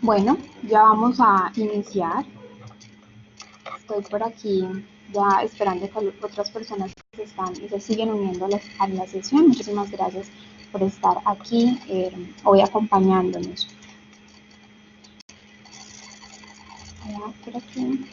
Bueno, ya vamos a iniciar. Estoy por aquí ya esperando que otras personas que se siguen uniendo a la sesión. Muchísimas gracias por estar aquí hoy acompañándonos. Ya por aquí.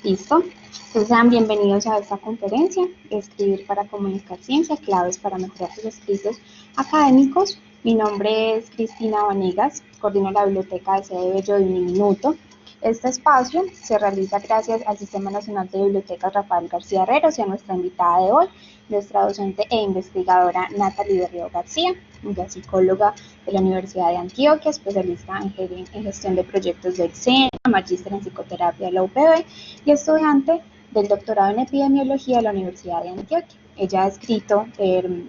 Listo. Entonces sean bienvenidos a esta conferencia, Escribir para comunicar ciencia, claves para mejorar tus escritos académicos. Mi nombre es Cristina Vanegas, coordino la biblioteca de Sede Bello de Uniminuto. Este espacio se realiza gracias al Sistema Nacional de Bibliotecas Rafael García Herreros y a nuestra invitada de hoy, nuestra docente e investigadora Natalie Berrío García, ella psicóloga de la Universidad de Antioquia, especialista en gestión de proyectos del SENA, magíster en psicoterapia de la UPB y estudiante del doctorado en epidemiología de la Universidad de Antioquia. Ella ha escrito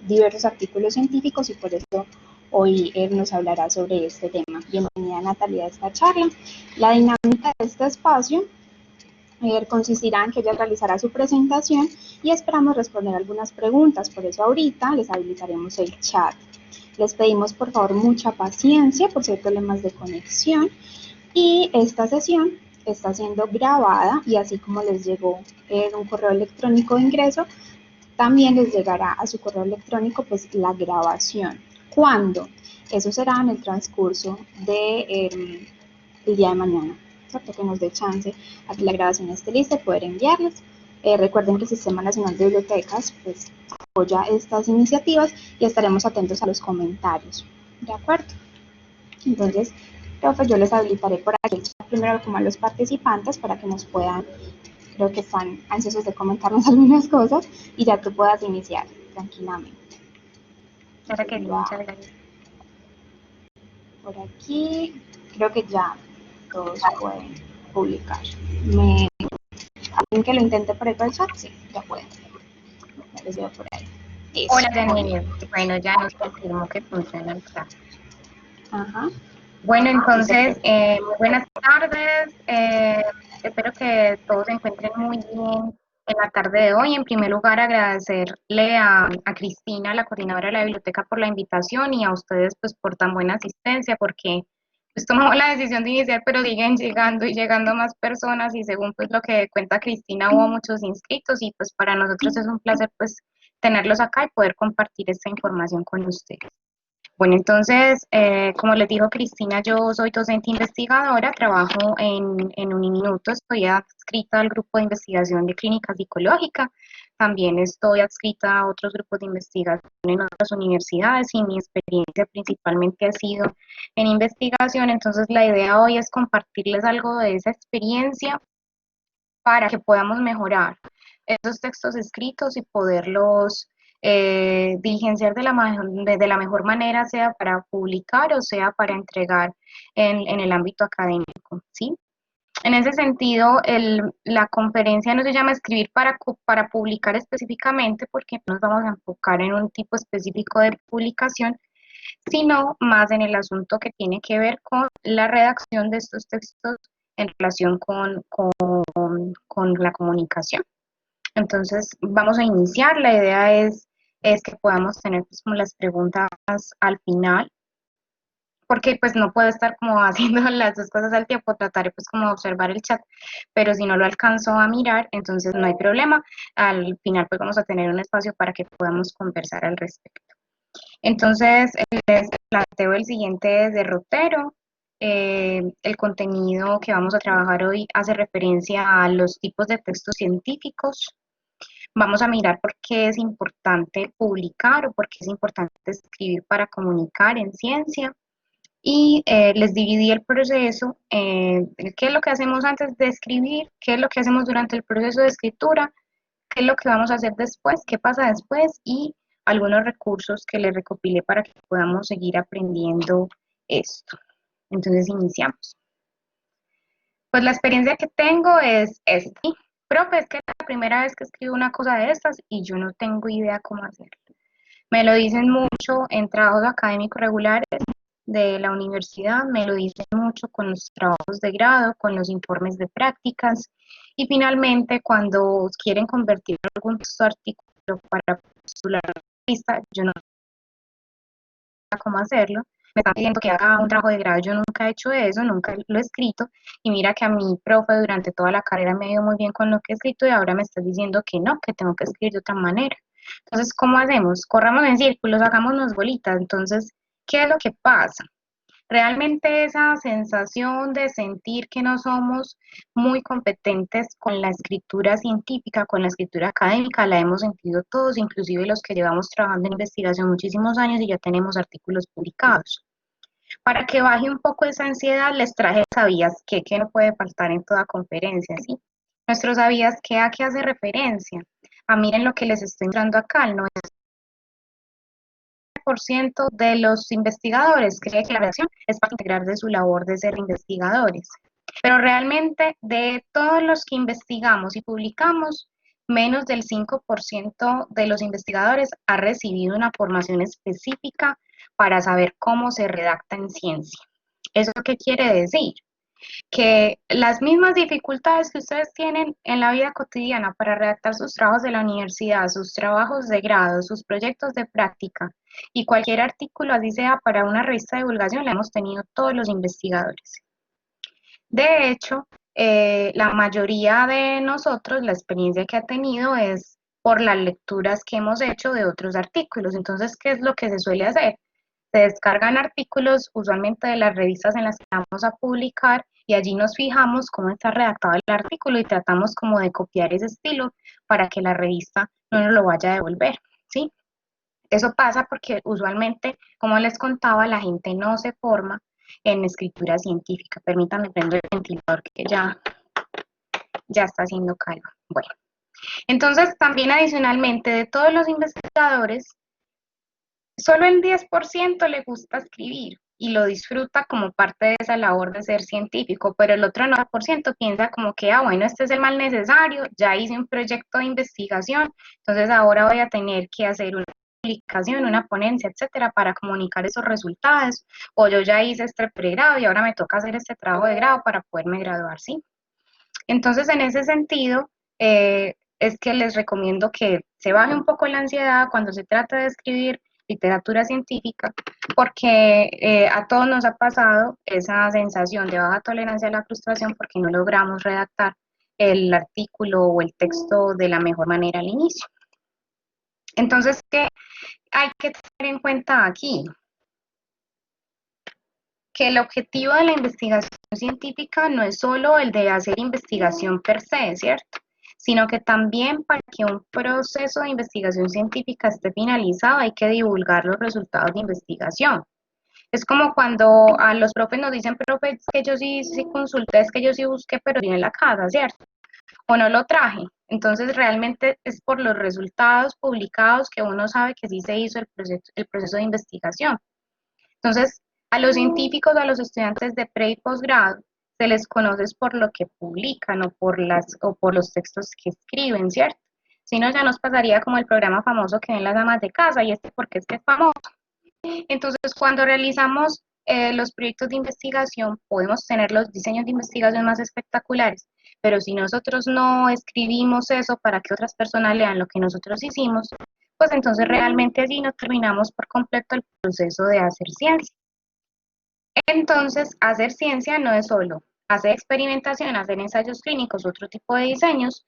diversos artículos científicos y por eso hoy nos hablará sobre este tema. Bienvenida Natalia a esta charla. La dinámica de este espacio consistirá en que ella realizará su presentación y esperamos responder algunas preguntas, por eso ahorita les habilitaremos el chat. Les pedimos por favor mucha paciencia por si hay problemas de conexión y esta sesión está siendo grabada y así como les llegó en un correo electrónico de ingreso, también les llegará a su correo electrónico pues la grabación. ¿Cuándo? Eso será en el transcurso el día de mañana, ¿cierto? Que nos dé chance a que la grabación esté lista y poder enviarles. Recuerden que el Sistema Nacional de Bibliotecas pues apoya estas iniciativas y estaremos atentos a los comentarios. ¿De acuerdo? Entonces, creo que yo les habilitaré por aquí primero como a los participantes para que nos puedan, creo que están ansiosos de comentarnos algunas cosas y ya tú puedas iniciar tranquilamente. Claro que sí, muchas gracias. Por aquí, creo que ya todos pueden publicar. ¿Alguien que lo intente por ahí por el chat? Sí, ya pueden. Ya les veo por ahí. Eso, Hola, muy bien. Daniel. Bueno, ya nos confirmó que funciona el chat. Ajá. Bueno, Listo, entonces, perfecto. muy buenas tardes. Espero que todos se encuentren muy bien en la tarde de hoy. En primer lugar, agradecerle a Cristina, la coordinadora de la biblioteca, por la invitación y a ustedes pues por tan buena asistencia, porque pues tomamos la decisión de iniciar, pero siguen llegando y llegando más personas y según pues lo que cuenta Cristina, hubo muchos inscritos y pues para nosotros es un placer pues tenerlos acá y poder compartir esta información con ustedes. Bueno, entonces, como les dijo Cristina, yo soy docente investigadora, trabajo en Uniminuto, estoy adscrita al grupo de investigación de clínica psicológica, también estoy adscrita a otros grupos de investigación en otras universidades y mi experiencia principalmente ha sido en investigación, entonces la idea hoy es compartirles algo de esa experiencia para que podamos mejorar esos textos escritos y poderlos diligenciar de la mejor manera, sea para publicar o sea para entregar en el ámbito académico, ¿sí? En ese sentido, la conferencia no se llama escribir para publicar específicamente, porque no nos vamos a enfocar en un tipo específico de publicación, sino más en el asunto que tiene que ver con la redacción de estos textos en relación con la comunicación. Entonces, vamos a iniciar. La idea es que podamos tener pues, como las preguntas al final, porque pues no puedo estar como haciendo las dos cosas al tiempo, trataré pues como de observar el chat, pero si no lo alcanzo a mirar, entonces no hay problema. Al final pues vamos a tener un espacio para que podamos conversar al respecto. Entonces, les planteo el siguiente derrotero. El contenido que vamos a trabajar hoy hace referencia a los tipos de textos científicos. Vamos a mirar por qué es importante publicar o por qué es importante escribir para comunicar en ciencia. Y les dividí el proceso, qué es lo que hacemos antes de escribir, qué es lo que hacemos durante el proceso de escritura, qué es lo que vamos a hacer después, qué pasa después y algunos recursos que les recopilé para que podamos seguir aprendiendo esto. Entonces iniciamos. Pues la experiencia que tengo es esta. Profe, es que es la primera vez que escribo una cosa de estas y yo no tengo idea cómo hacerlo. Me lo dicen mucho en trabajos académicos regulares de la universidad, me lo dicen mucho con los trabajos de grado, con los informes de prácticas y finalmente cuando quieren convertir algún texto artículo para postular a la lista, yo no sé cómo hacerlo, me están pidiendo que haga un trabajo de grado, yo nunca he hecho eso, nunca lo he escrito, y mira que a mi profe durante toda la carrera me ha ido muy bien con lo que he escrito y ahora me estás diciendo que no, que tengo que escribir de otra manera. Entonces, ¿cómo hacemos? Corramos en círculos, hagámonos bolitas. Entonces, ¿qué es lo que pasa? Realmente esa sensación de sentir que no somos muy competentes con la escritura científica, con la escritura académica, la hemos sentido todos, inclusive los que llevamos trabajando en investigación muchísimos años y ya tenemos artículos publicados. Para que baje un poco esa ansiedad, les traje sabías que no puede faltar en toda conferencia, ¿sí? Nuestro sabías que a qué hace referencia. Miren lo que les estoy entrando acá, el 90% de los investigadores cree que la redacción es parte integral de su labor de ser investigadores. Pero realmente de todos los que investigamos y publicamos, menos del 5% de los investigadores ha recibido una formación específica para saber cómo se redacta en ciencia. ¿Eso qué quiere decir? Que las mismas dificultades que ustedes tienen en la vida cotidiana para redactar sus trabajos de la universidad, sus trabajos de grado, sus proyectos de práctica y cualquier artículo, así sea para una revista de divulgación, la hemos tenido todos los investigadores. De hecho, la mayoría de nosotros, la experiencia que ha tenido es por las lecturas que hemos hecho de otros artículos. Entonces, ¿qué es lo que se suele hacer? Se descargan artículos usualmente de las revistas en las que vamos a publicar y allí nos fijamos cómo está redactado el artículo y tratamos como de copiar ese estilo para que la revista no nos lo vaya a devolver, ¿sí? Eso pasa porque usualmente, como les contaba, la gente no se forma en escritura científica. Permítanme prender el ventilador que ya está haciendo calor. Bueno, entonces también adicionalmente de todos los investigadores, solo el 10% le gusta escribir y lo disfruta como parte de esa labor de ser científico, pero el otro 90% piensa como que, bueno, este es el mal necesario, ya hice un proyecto de investigación, entonces ahora voy a tener que hacer una publicación, una ponencia, etcétera, para comunicar esos resultados, o yo ya hice este pregrado y ahora me toca hacer este trabajo de grado para poderme graduar, ¿sí? Entonces, en ese sentido, es que les recomiendo que se baje un poco la ansiedad cuando se trata de escribir literatura científica, porque a todos nos ha pasado esa sensación de baja tolerancia a la frustración porque no logramos redactar el artículo o el texto de la mejor manera al inicio. Entonces, ¿qué hay que tener en cuenta aquí? Que el objetivo de la investigación científica no es solo el de hacer investigación per se, ¿cierto? Sino que también para que un proceso de investigación científica esté finalizado hay que divulgar los resultados de investigación. Es como cuando a los profes nos dicen, profe, es que yo sí consulté, es que yo sí busqué, pero tiene la casa, ¿cierto? O no lo traje. Entonces realmente es por los resultados publicados que uno sabe que sí se hizo el proceso de investigación. Entonces, a los científicos, a los estudiantes de pre y posgrado, se les conoce por lo que publican o por los textos que escriben, ¿cierto? Si no, ya nos pasaría como el programa famoso que ven las amas de casa, y este porque es que es famoso. Entonces, cuando realizamos los proyectos de investigación, podemos tener los diseños de investigación más espectaculares, pero si nosotros no escribimos eso para que otras personas lean lo que nosotros hicimos, pues entonces realmente allí no terminamos por completo el proceso de hacer ciencia. Entonces, hacer ciencia no es solo hacer experimentación, hacer ensayos clínicos, otro tipo de diseños,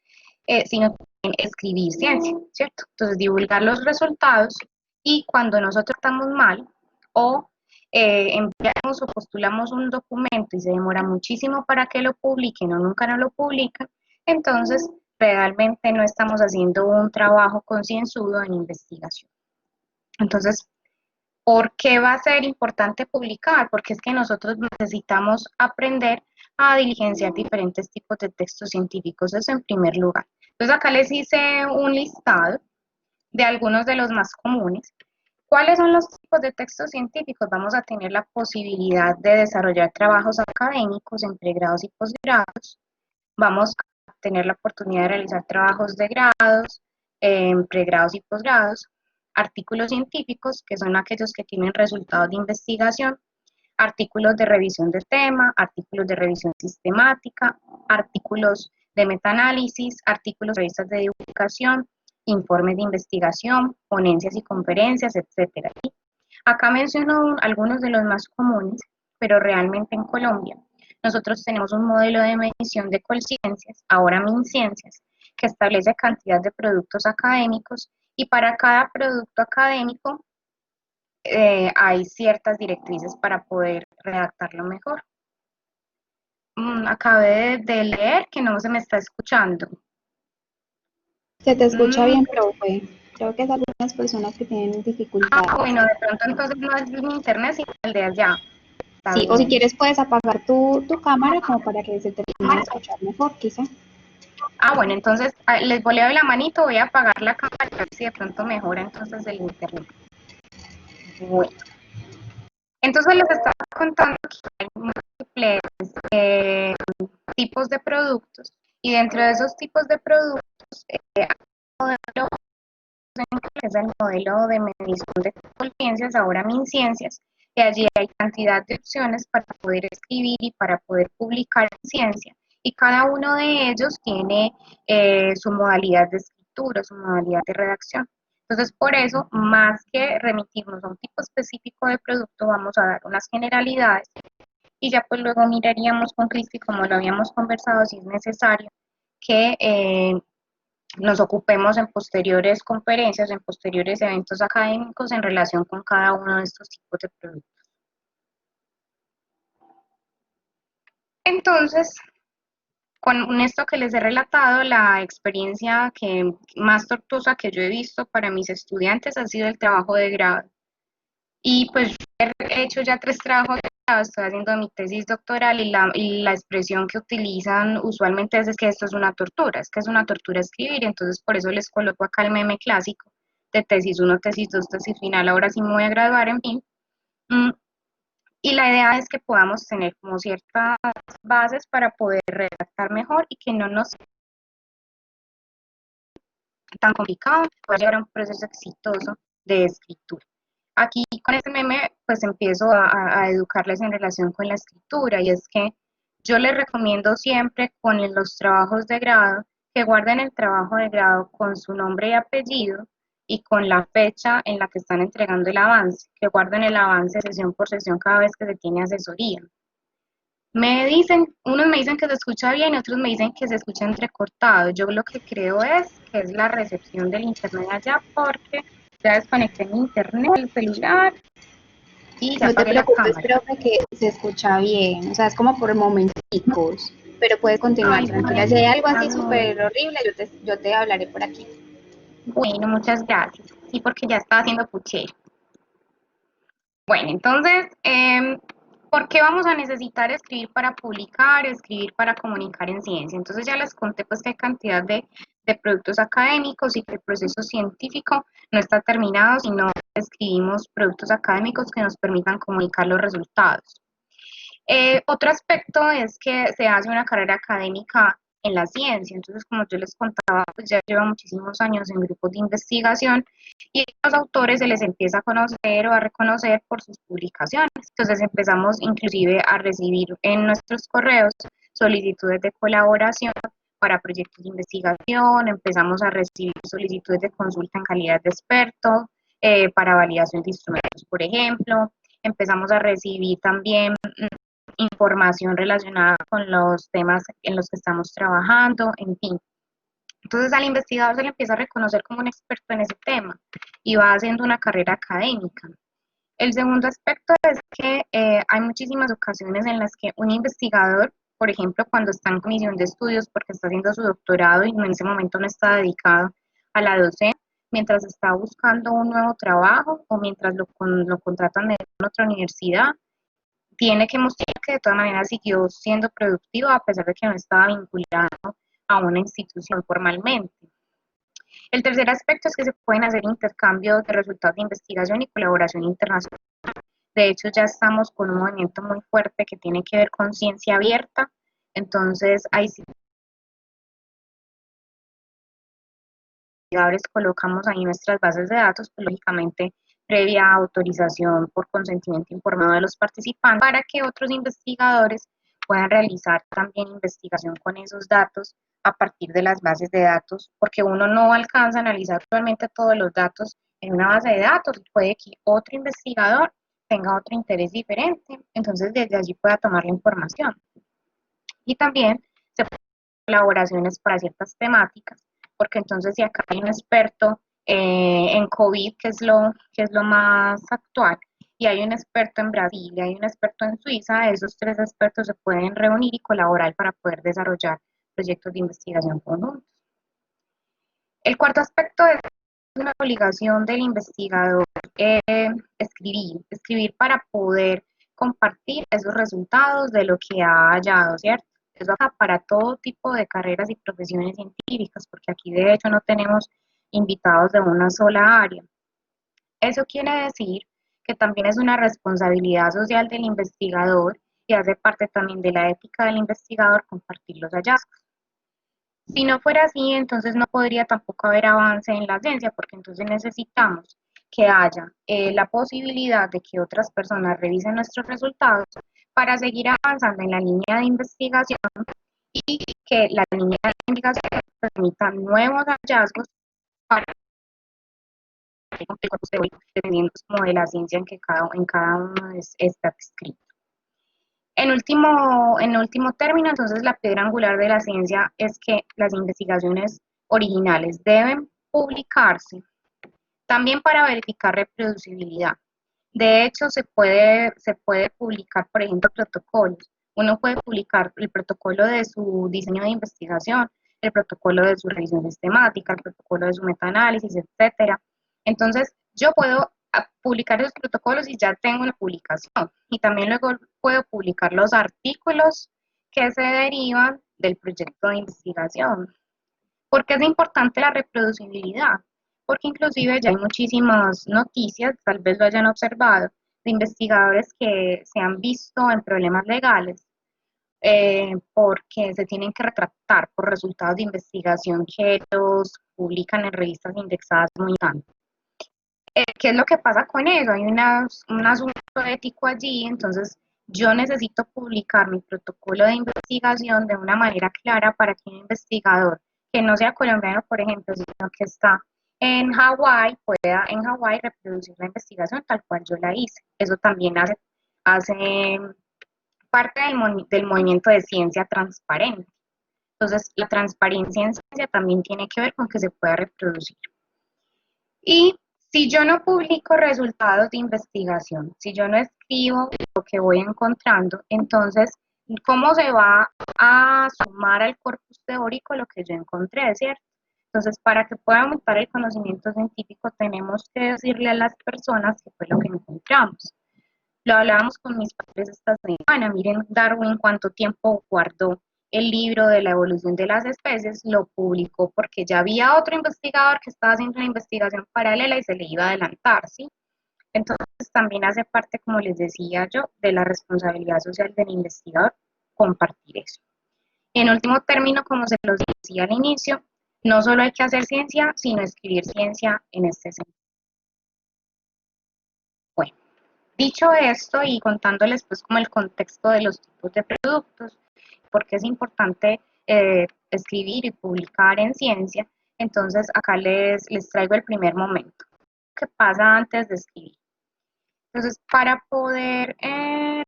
sino también escribir ciencia, ¿cierto? Entonces, divulgar los resultados y cuando nosotros estamos mal o enviamos o postulamos un documento y se demora muchísimo para que lo publiquen o nunca nos lo publican, entonces realmente no estamos haciendo un trabajo concienzudo en investigación. Entonces, ¿por qué va a ser importante publicar? Porque es que nosotros necesitamos aprender a diligenciar diferentes tipos de textos científicos, eso en primer lugar. Entonces acá les hice un listado de algunos de los más comunes. ¿Cuáles son los tipos de textos científicos? Vamos a tener la posibilidad de desarrollar trabajos académicos en pregrados y posgrados. Vamos a tener la oportunidad de realizar trabajos de grados, en pregrados y posgrados, artículos científicos, que son aquellos que tienen resultados de investigación, artículos de revisión de tema, artículos de revisión sistemática, artículos de metaanálisis, artículos de revistas de divulgación, informes de investigación, ponencias y conferencias, etcétera. Acá menciono algunos de los más comunes, pero realmente en Colombia nosotros tenemos un modelo de medición de Colciencias, ahora MinCiencias, que establece cantidad de productos académicos y para cada producto académico hay ciertas directrices para poder redactarlo mejor. Acabé de leer que no se me está escuchando. Se te escucha Mm, bien, profe. Creo que es algunas personas que tienen dificultades. bueno, de pronto entonces no es mi internet, sino el de allá. Está Sí, o si bien. quieres puedes apagar tu cámara como para que se termine de escuchar mejor, quizá. Bueno, entonces les voy a dar la manito, voy a apagar la cámara a ver si de pronto mejora entonces el internet. Bueno, entonces les estaba contando que hay múltiples tipos de productos y dentro de esos tipos de productos hay un modelo que es el modelo de medición de conciencias, ahora MinCiencias, y allí hay cantidad de opciones para poder escribir y para poder publicar en ciencia. Y cada uno de ellos tiene su modalidad de escritura, su modalidad de redacción. Entonces, por eso, más que remitirnos a un tipo específico de producto, vamos a dar unas generalidades y ya pues luego miraríamos con Cristi, como lo habíamos conversado, si es necesario que nos ocupemos en posteriores conferencias, en posteriores eventos académicos en relación con cada uno de estos tipos de productos. Entonces, con esto que les he relatado, la experiencia más tortuosa que yo he visto para mis estudiantes ha sido el trabajo de grado. Y pues he hecho ya 3 trabajos de grado, estoy haciendo mi tesis doctoral y la expresión que utilizan usualmente es que esto es que es una tortura escribir, entonces por eso les coloco acá el meme clásico de tesis 1, tesis 2, tesis final, ahora sí me voy a graduar, en fin. Mm, Y la idea es que podamos tener como ciertas bases para poder redactar mejor y que no nos sea tan complicado, pueda llegar a un proceso exitoso de escritura. Aquí con este meme pues empiezo a educarles en relación con la escritura y es que yo les recomiendo siempre con los trabajos de grado que guarden el trabajo de grado con su nombre y apellido y con la fecha en la que están entregando el avance, que guarden el avance sesión por sesión cada vez que se tiene asesoría. Unos me dicen que se escucha bien y otros me dicen que se escucha entrecortado. Yo lo que creo es que es la recepción del internet allá porque ya desconecté mi internet, el celular y ya No te apagué la preocupes, cámara. profe, que se escucha bien. O sea, es como por momenticos. Pero puedes continuar, Ay, tranquila. Si hay algo así no. súper horrible, yo te hablaré por aquí. Bueno, muchas gracias. Sí, porque ya está haciendo puchero. Bueno, entonces, ¿por qué vamos a necesitar escribir para publicar, escribir para comunicar en ciencia? Entonces ya les conté pues que hay cantidad de productos académicos y que el proceso científico no está terminado, sino escribimos productos académicos que nos permitan comunicar los resultados. Otro aspecto es que se hace una carrera académica en la ciencia, entonces como yo les contaba, pues ya lleva muchísimos años en grupos de investigación y a los autores se les empieza a conocer o a reconocer por sus publicaciones. Entonces empezamos inclusive a recibir en nuestros correos solicitudes de colaboración para proyectos de investigación, empezamos a recibir solicitudes de consulta en calidad de experto, para validación de instrumentos, por ejemplo. Empezamos a recibir también información relacionada con los temas en los que estamos trabajando, en fin. Entonces al investigador se le empieza a reconocer como un experto en ese tema y va haciendo una carrera académica. El segundo aspecto es que hay muchísimas ocasiones en las que un investigador, por ejemplo, cuando está en comisión de estudios porque está haciendo su doctorado y en ese momento no está dedicado a la docencia, mientras está buscando un nuevo trabajo o mientras lo contratan de otra universidad, tiene que mostrar que de todas maneras siguió siendo productivo a pesar de que no estaba vinculado a una institución formalmente. El tercer aspecto es que se pueden hacer intercambios de resultados de investigación y colaboración internacional. De hecho, ya estamos con un movimiento muy fuerte que tiene que ver con ciencia abierta. Entonces, hay investigadores, colocamos ahí nuestras bases de datos, pues, lógicamente previa autorización por consentimiento informado de los participantes, para que otros investigadores puedan realizar también investigación con esos datos a partir de las bases de datos, porque uno no alcanza a analizar actualmente todos los datos en una base de datos, puede que otro investigador tenga otro interés diferente, entonces desde allí pueda tomar la información. Y también se pueden hacer colaboraciones para ciertas temáticas, porque entonces si acá hay un experto en COVID, que es lo más actual, y hay un experto en Brasil y hay un experto en Suiza, esos tres expertos se pueden reunir y colaborar para poder desarrollar proyectos de investigación conjuntos. El cuarto aspecto es una obligación del investigador escribir para poder compartir esos resultados de lo que ha hallado, ¿cierto? Eso acá para todo tipo de carreras y profesiones científicas, porque aquí de hecho no tenemos invitados de una sola área. Eso quiere decir que también es una responsabilidad social del investigador y hace parte también de la ética del investigador compartir los hallazgos. Si no fuera así, entonces no podría tampoco haber avance en la ciencia, porque entonces necesitamos que haya la posibilidad de que otras personas revisen nuestros resultados para seguir avanzando en la línea de investigación y que la línea de investigación permita nuevos hallazgos para el contexto teórico, dependiendo como de la ciencia en cada uno está escrito. En último término, entonces, la piedra angular de la ciencia es que las investigaciones originales deben publicarse también para verificar reproducibilidad. De hecho, se puede publicar, por ejemplo, protocolos. Uno puede publicar el protocolo de su diseño de investigación, el protocolo de su revisión sistemática, el protocolo de su metaanálisis, etcétera. Entonces, yo puedo publicar esos protocolos y ya tengo una publicación. Y también luego puedo publicar los artículos que se derivan del proyecto de investigación. ¿Por qué es importante la reproducibilidad? Porque inclusive ya hay muchísimas noticias, tal vez lo hayan observado, de investigadores que se han visto en problemas legales porque se tienen que retractar por resultados de investigación que ellos publican en revistas indexadas muy grandes. ¿Qué es lo que pasa con eso? Hay un asunto ético allí, entonces yo necesito publicar mi protocolo de investigación de una manera clara para que un investigador que no sea colombiano, por ejemplo, sino que está en Hawái, pueda en Hawái reproducir la investigación tal cual yo la hice. Eso también hace parte del movimiento de ciencia transparente. Entonces, la transparencia en ciencia también tiene que ver con que se pueda reproducir. Y si yo no publico resultados de investigación, si yo no escribo lo que voy encontrando, entonces, ¿cómo se va a sumar al corpus teórico lo que yo encontré, cierto? Entonces, para que pueda aumentar el conocimiento científico, tenemos que decirle a las personas qué fue lo que encontramos. Lo hablábamos con mis padres esta semana. Miren, Darwin cuánto tiempo guardó el libro de la evolución de las especies, lo publicó porque ya había otro investigador que estaba haciendo una investigación paralela y se le iba a adelantar, ¿sí? Entonces también hace parte, como les decía yo, de la responsabilidad social del investigador compartir eso. En último término, como se los decía al inicio, no solo hay que hacer ciencia, sino escribir ciencia en este sentido. Bueno. Dicho esto y contándoles pues como el contexto de los tipos de productos, porque es importante escribir y publicar en ciencia, entonces acá les traigo el primer momento. ¿Qué pasa antes de escribir? Entonces, para poder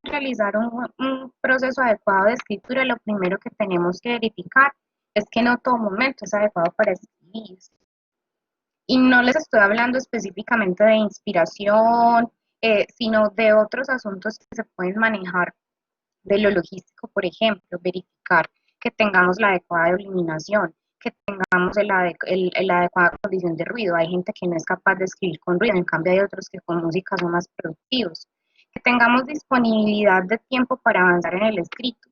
realizar un proceso adecuado de escritura, lo primero que tenemos que verificar es que no todo momento es adecuado para escribir. Y no les estoy hablando específicamente de inspiración, sino de otros asuntos que se pueden manejar de lo logístico, por ejemplo, verificar que tengamos la adecuada iluminación, que tengamos la adecuada condición de ruido. Hay gente que no es capaz de escribir con ruido, en cambio hay otros que con música son más productivos. Que tengamos disponibilidad de tiempo para avanzar en el escrito.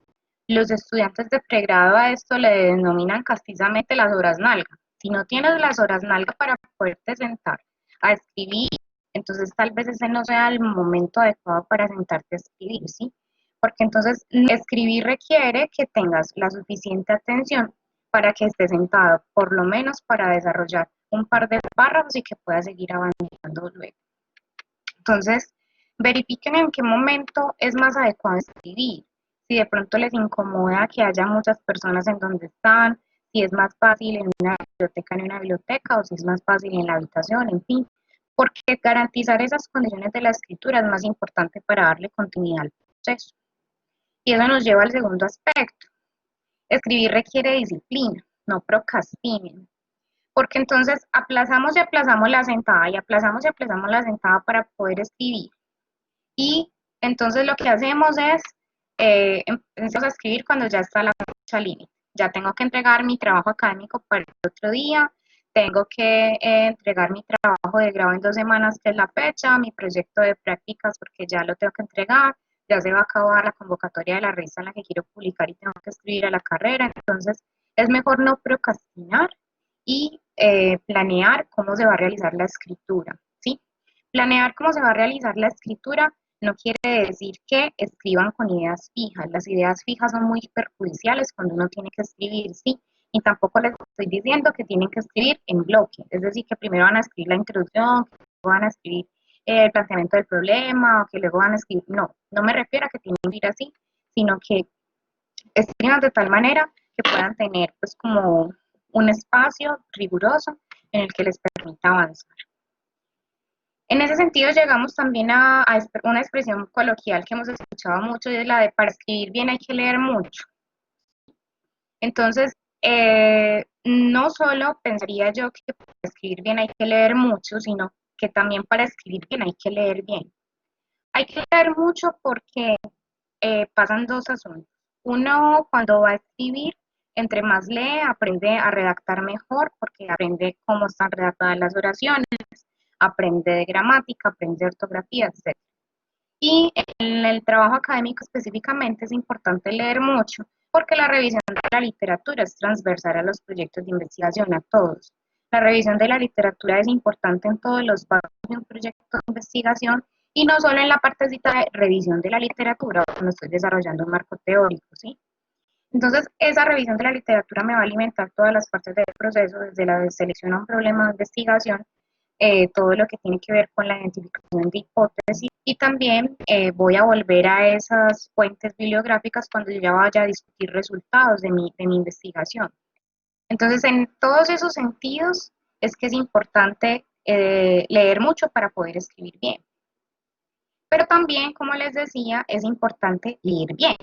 Los estudiantes de pregrado a esto le denominan castizamente las horas nalga. Si no tienes las horas nalga para poderte sentar a escribir, entonces tal vez ese no sea el momento adecuado para sentarte a escribir, ¿sí? Porque entonces escribir requiere que tengas la suficiente atención para que estés sentado, por lo menos para desarrollar un par de párrafos y que puedas seguir avanzando luego. Entonces, verifiquen en qué momento es más adecuado escribir. Si de pronto les incomoda que haya muchas personas en donde están, si es más fácil en una biblioteca o si es más fácil en la habitación, en fin, porque garantizar esas condiciones de la escritura es más importante para darle continuidad al proceso. Y eso nos lleva al segundo aspecto. Escribir requiere disciplina, no procrastinen, porque entonces aplazamos y aplazamos la sentada y aplazamos y aplazamos la sentada para poder escribir. Y entonces lo que hacemos es, empezamos a escribir cuando ya está la fecha límite. Ya tengo que entregar mi trabajo académico para el otro día, tengo que entregar mi trabajo de grado en 2 semanas, que es la fecha, mi proyecto de prácticas, porque ya lo tengo que entregar, ya se va a acabar la convocatoria de la revista en la que quiero publicar y tengo que escribir a la carrera. Entonces, es mejor no procrastinar y planear cómo se va a realizar la escritura, ¿sí? Planear cómo se va a realizar la escritura no quiere decir que escriban con ideas fijas. Las ideas fijas son muy perjudiciales cuando uno tiene que escribir, ¿sí? Y tampoco les estoy diciendo que tienen que escribir en bloque, es decir, que primero van a escribir la introducción, que luego van a escribir el planteamiento del problema, o que luego van a escribir, no, no me refiero a que tienen que ir así, sino que escriban de tal manera que puedan tener pues como un espacio riguroso en el que les permita avanzar. En ese sentido llegamos también a una expresión coloquial que hemos escuchado mucho y es la de para escribir bien hay que leer mucho. Entonces, no solo pensaría yo que para escribir bien hay que leer mucho, sino que también para escribir bien hay que leer bien. Hay que leer mucho porque pasan dos asuntos. Uno, cuando va a escribir, entre más lee, aprende a redactar mejor, porque aprende cómo están redactadas las oraciones, aprende de gramática, aprende de ortografía, etc. Y en el trabajo académico específicamente es importante leer mucho, porque la revisión de la literatura es transversal a los proyectos de investigación, a todos. La revisión de la literatura es importante en todos los pasos de un proyecto de investigación y no solo en la partecita de revisión de la literatura, cuando estoy desarrollando un marco teórico, ¿sí? Entonces, esa revisión de la literatura me va a alimentar todas las partes del proceso, desde la selección a un problema de investigación, todo lo que tiene que ver con la identificación de hipótesis y también voy a volver a esas fuentes bibliográficas cuando yo ya vaya a discutir resultados de mi investigación. Entonces, en todos esos sentidos es que es importante leer mucho para poder escribir bien. Pero también, como les decía, es importante leer bien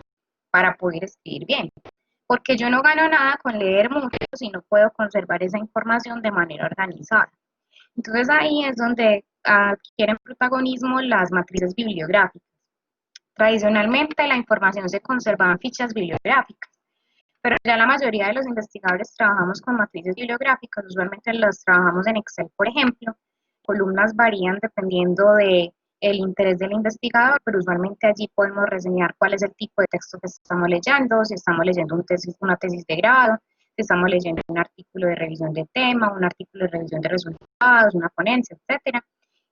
para poder escribir bien, porque yo no gano nada con leer mucho si no puedo conservar esa información de manera organizada. Entonces ahí es donde adquieren protagonismo las matrices bibliográficas. Tradicionalmente la información se conservaba en fichas bibliográficas, pero ya la mayoría de los investigadores trabajamos con matrices bibliográficas, usualmente las trabajamos en Excel, por ejemplo. Columnas varían dependiendo de el interés del investigador, pero usualmente allí podemos reseñar cuál es el tipo de texto que estamos leyendo, si estamos leyendo una tesis de grado, si estamos leyendo un artículo de revisión de tema, un artículo de revisión de resultados, una ponencia, etcétera,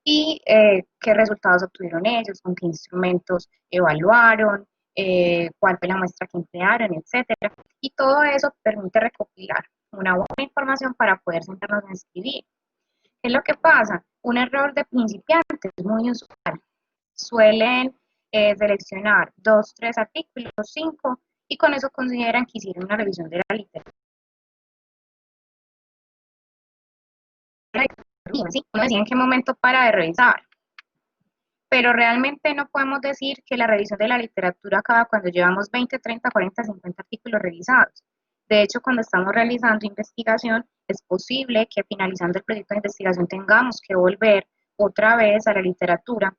y qué resultados obtuvieron ellos, con qué instrumentos evaluaron, cuál fue la muestra que emplearon, etcétera. Y todo eso permite recopilar una buena información para poder sentarnos a escribir. ¿Qué es lo que pasa? Un error de principiantes es muy usual. Suelen seleccionar 2, 3 artículos, 5, y con eso consideran que hicieron una revisión de la literatura. ¿Sí? Uno decide en qué momento para de revisar. Pero realmente no podemos decir que la revisión de la literatura acaba cuando llevamos 20, 30, 40, 50 artículos revisados. De hecho, cuando estamos realizando investigación, es posible que finalizando el proyecto de investigación tengamos que volver otra vez a la literatura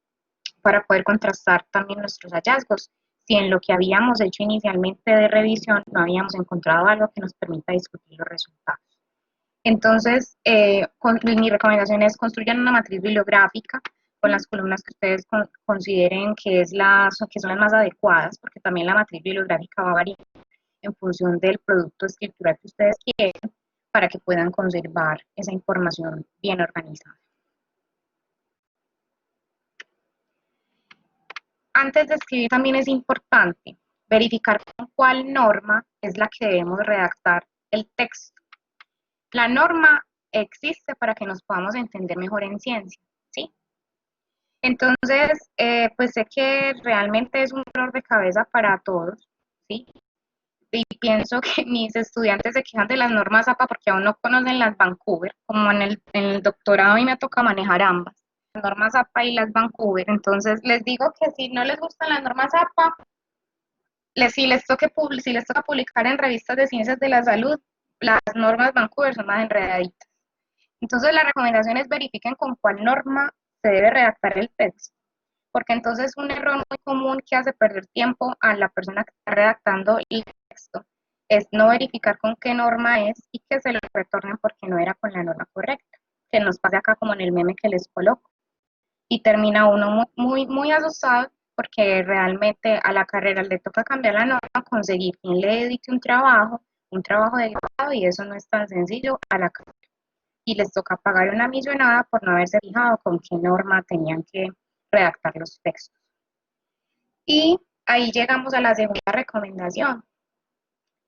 para poder contrastar también nuestros hallazgos, si en lo que habíamos hecho inicialmente de revisión no habíamos encontrado algo que nos permita discutir los resultados. Entonces, mi recomendación es construyan una matriz bibliográfica con las columnas que ustedes consideren que son las más adecuadas, porque también la matriz bibliográfica va a variar en función del producto escritural que ustedes quieren, para que puedan conservar esa información bien organizada. Antes de escribir también es importante verificar con cuál norma es la que debemos redactar el texto. La norma existe para que nos podamos entender mejor en ciencia, ¿sí? Entonces, pues sé que realmente es un dolor de cabeza para todos, ¿sí? Y pienso que mis estudiantes se quejan de las normas APA porque aún no conocen las Vancouver, como en el doctorado a mí me toca manejar ambas. normas APA y las Vancouver. Entonces les digo que si no les gustan las normas APA, si les toca publicar en revistas de ciencias de la salud, las normas Vancouver son más enredaditas. Entonces la recomendación es verifiquen con cuál norma se debe redactar el texto, porque entonces un error muy común que hace perder tiempo a la persona que está redactando el texto es no verificar con qué norma es y que se lo retornen porque no era con la norma correcta, que nos pasa acá como en el meme que les coloco. Y termina uno muy asustado porque realmente a la carrera le toca cambiar la norma, conseguir quien le edite un trabajo de grado, y eso no es tan sencillo a la carrera. Y les toca pagar una millonada por no haberse fijado con qué norma tenían que redactar los textos. Y ahí llegamos a la segunda recomendación.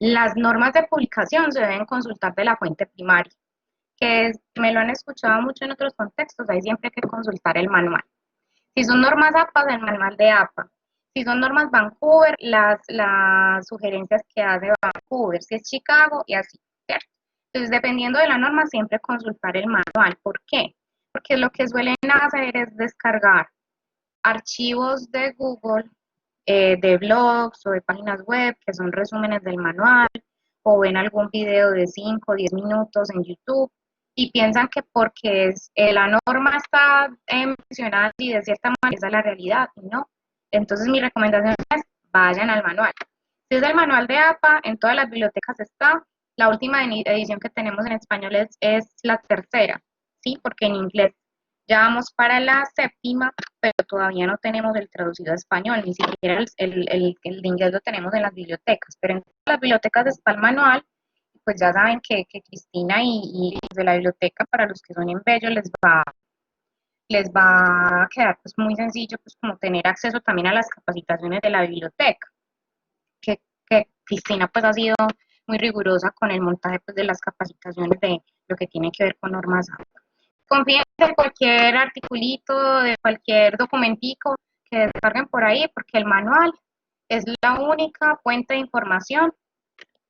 Las normas de publicación se deben consultar de la fuente primaria, me lo han escuchado mucho en otros contextos, hay siempre que consultar el manual. Si son normas APA, el manual de APA. Si son normas Vancouver, las sugerencias que hace Vancouver. Si es Chicago, y así, ¿cierto? Entonces, dependiendo de la norma, siempre consultar el manual. ¿Por qué? Porque lo que suelen hacer es descargar archivos de Google, de blogs o de páginas web, que son resúmenes del manual, o ven algún video de 5 o 10 minutos en YouTube, y piensan que porque la norma está mencionada y de cierta manera esa es la realidad, y no. Entonces mi recomendación es vayan al manual. Si es el manual de APA, en todas las bibliotecas está. La última edición que tenemos en español es la tercera, ¿sí? Porque en inglés ya vamos para la séptima, pero todavía no tenemos el traducido a español, ni siquiera el de inglés lo tenemos en las bibliotecas, pero en las bibliotecas está el manual. Pues ya saben que Cristina y de la biblioteca, para los que son en Bello, les va a quedar pues muy sencillo, pues como tener acceso también a las capacitaciones de la biblioteca, que Cristina pues ha sido muy rigurosa con el montaje pues de las capacitaciones de lo que tiene que ver con normas. Confíen en cualquier articulito, de cualquier documentico que descarguen por ahí, porque el manual es la única fuente de información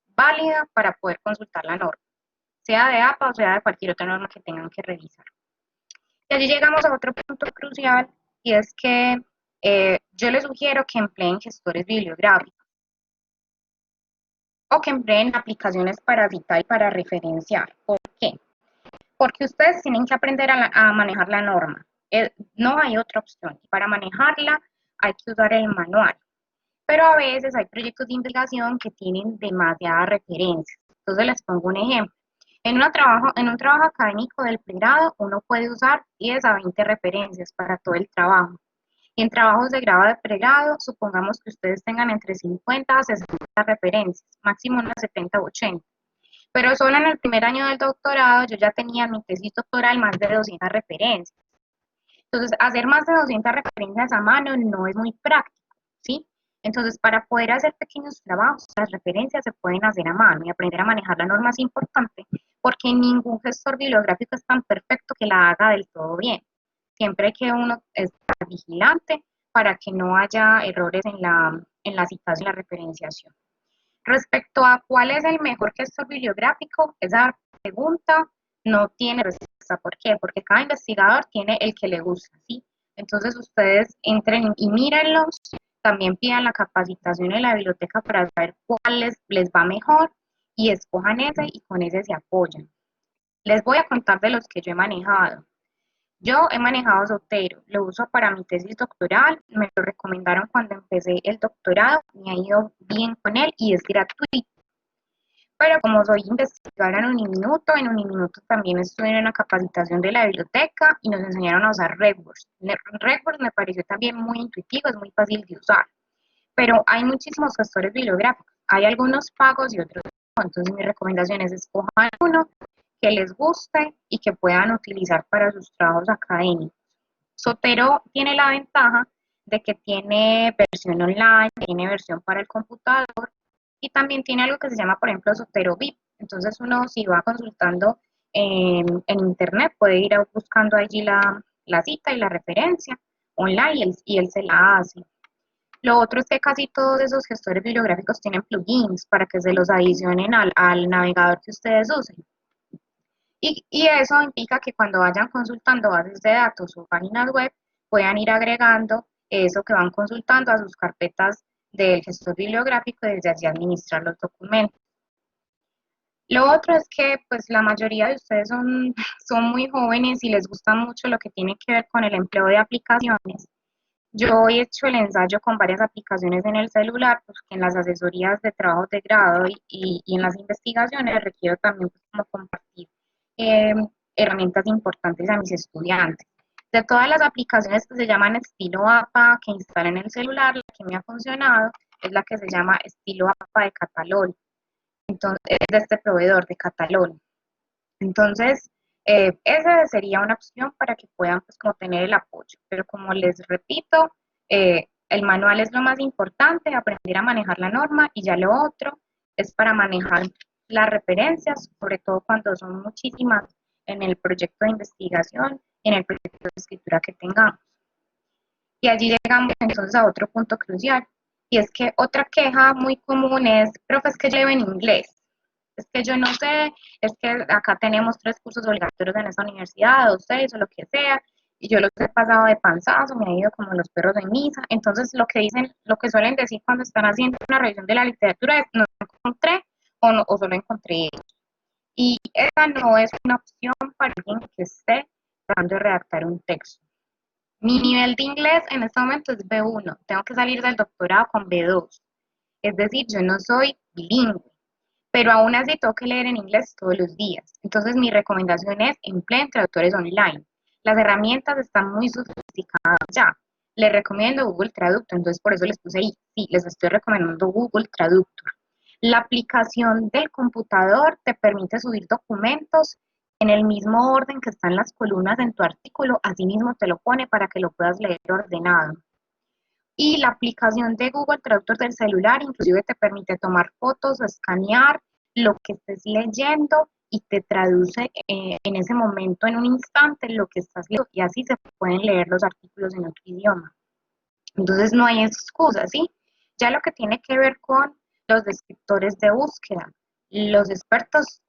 válida para poder consultar la norma, sea de APA o sea de cualquier otra norma que tengan que revisar. Y allí llegamos a otro punto crucial, y es que yo les sugiero que empleen gestores bibliográficos o que empleen aplicaciones para citar y para referenciar. ¿Por qué? Porque ustedes tienen que aprender a manejar la norma. No hay otra opción. Para manejarla hay que usar el manual. Pero a veces hay proyectos de investigación que tienen demasiadas referencias. Entonces les pongo un ejemplo. En un trabajo académico del pregrado, uno puede usar 10 a 20 referencias para todo el trabajo. Y en trabajos de grado de pregrado, supongamos que ustedes tengan entre 50 a 60 referencias, máximo unas 70 o 80. Pero solo en el primer año del doctorado yo ya tenía en mi tesis doctoral más de 200 referencias. Entonces, hacer más de 200 referencias a mano no es muy práctico, ¿sí? Entonces, para poder hacer pequeños trabajos, las referencias se pueden hacer a mano, y aprender a manejar la norma es importante, porque ningún gestor bibliográfico es tan perfecto que la haga del todo bien. Siempre hay que uno estar vigilante para que no haya errores en la citación y la referenciación. Respecto a cuál es el mejor gestor bibliográfico, esa pregunta no tiene respuesta. ¿Por qué? Porque cada investigador tiene el que le gusta, ¿sí? Entonces ustedes entren y mírenlos, también pidan la capacitación en la biblioteca para saber cuál les va mejor, y escojan ese y con ese se apoyan. Les voy a contar de los que yo he manejado. Yo he manejado Zotero, lo uso para mi tesis doctoral, me lo recomendaron cuando empecé el doctorado, me ha ido bien con él y es gratuito. Pero como soy investigadora en Uniminuto también estuve en una capacitación de la biblioteca y nos enseñaron a usar RedWords. RedWords me pareció también muy intuitivo, es muy fácil de usar. Pero hay muchísimos gestores bibliográficos, hay algunos pagos y otros no. Entonces mi recomendación es escojan uno que les guste y que puedan utilizar para sus trabajos académicos. Zotero tiene la ventaja de que tiene versión online, tiene versión para el computador, y también tiene algo que se llama, por ejemplo, Zotero VIP. Entonces uno, si va consultando en internet, puede ir buscando allí la cita y la referencia online, y él se la hace. Lo otro es que casi todos esos gestores bibliográficos tienen plugins para que se los adicionen al navegador que ustedes usen. Y eso implica que cuando vayan consultando bases de datos o páginas web, puedan ir agregando eso que van consultando a sus carpetas del gestor bibliográfico y desde allí administrar los documentos. Lo otro es que pues la mayoría de ustedes son muy jóvenes y les gusta mucho lo que tiene que ver con el empleo de aplicaciones. Yo he hecho el ensayo con varias aplicaciones en el celular, porque en las asesorías de trabajo de grado y en las investigaciones requiero también pues, como compartir eh, herramientas importantes a mis estudiantes. De todas las aplicaciones que se llaman estilo APA que instalan en el celular, la que me ha funcionado es la que se llama estilo APA de Catalol, entonces, es de este proveedor de Catalol. Entonces, esa sería una opción para que puedan pues como tener el apoyo. Pero como les repito, el manual es lo más importante, aprender a manejar la norma y ya lo otro es para manejar las referencias, sobre todo cuando son muchísimas en el proyecto de investigación, en el proyecto de escritura que tengamos. Y allí llegamos entonces a otro punto crucial, y es que otra queja muy común es, profe, es que llevo en inglés. Es que yo no sé, es que acá tenemos 3 cursos obligatorios en esta universidad, o 6, o lo que sea, y yo los he pasado de panzazo, me he ido como los perros de misa. Entonces, lo que dicen, lo que suelen decir cuando están haciendo una revisión de la literatura es, no encontré, o solo encontré eso. Y esa no es una opción para alguien que esté tratando de redactar un texto. Mi nivel de inglés en este momento es B1, tengo que salir del doctorado con B2, es decir, yo no soy bilingüe, pero aún así tengo que leer en inglés todos los días. Entonces mi recomendación es empleen traductores online. Las herramientas están muy sofisticadas ya. Les recomiendo Google Traductor, entonces por eso les puse ahí, sí, les estoy recomendando Google Traductor. La aplicación del computador te permite subir documentos en el mismo orden que están las columnas en tu artículo, así mismo te lo pone para que lo puedas leer ordenado. Y la aplicación de Google Traductor del celular inclusive te permite tomar fotos, escanear lo que estés leyendo y te traduce en ese momento, en un instante, lo que estás leyendo y así se pueden leer los artículos en otro idioma. Entonces no hay excusa, ¿sí? Ya lo que tiene que ver con los descriptores de búsqueda, los expertos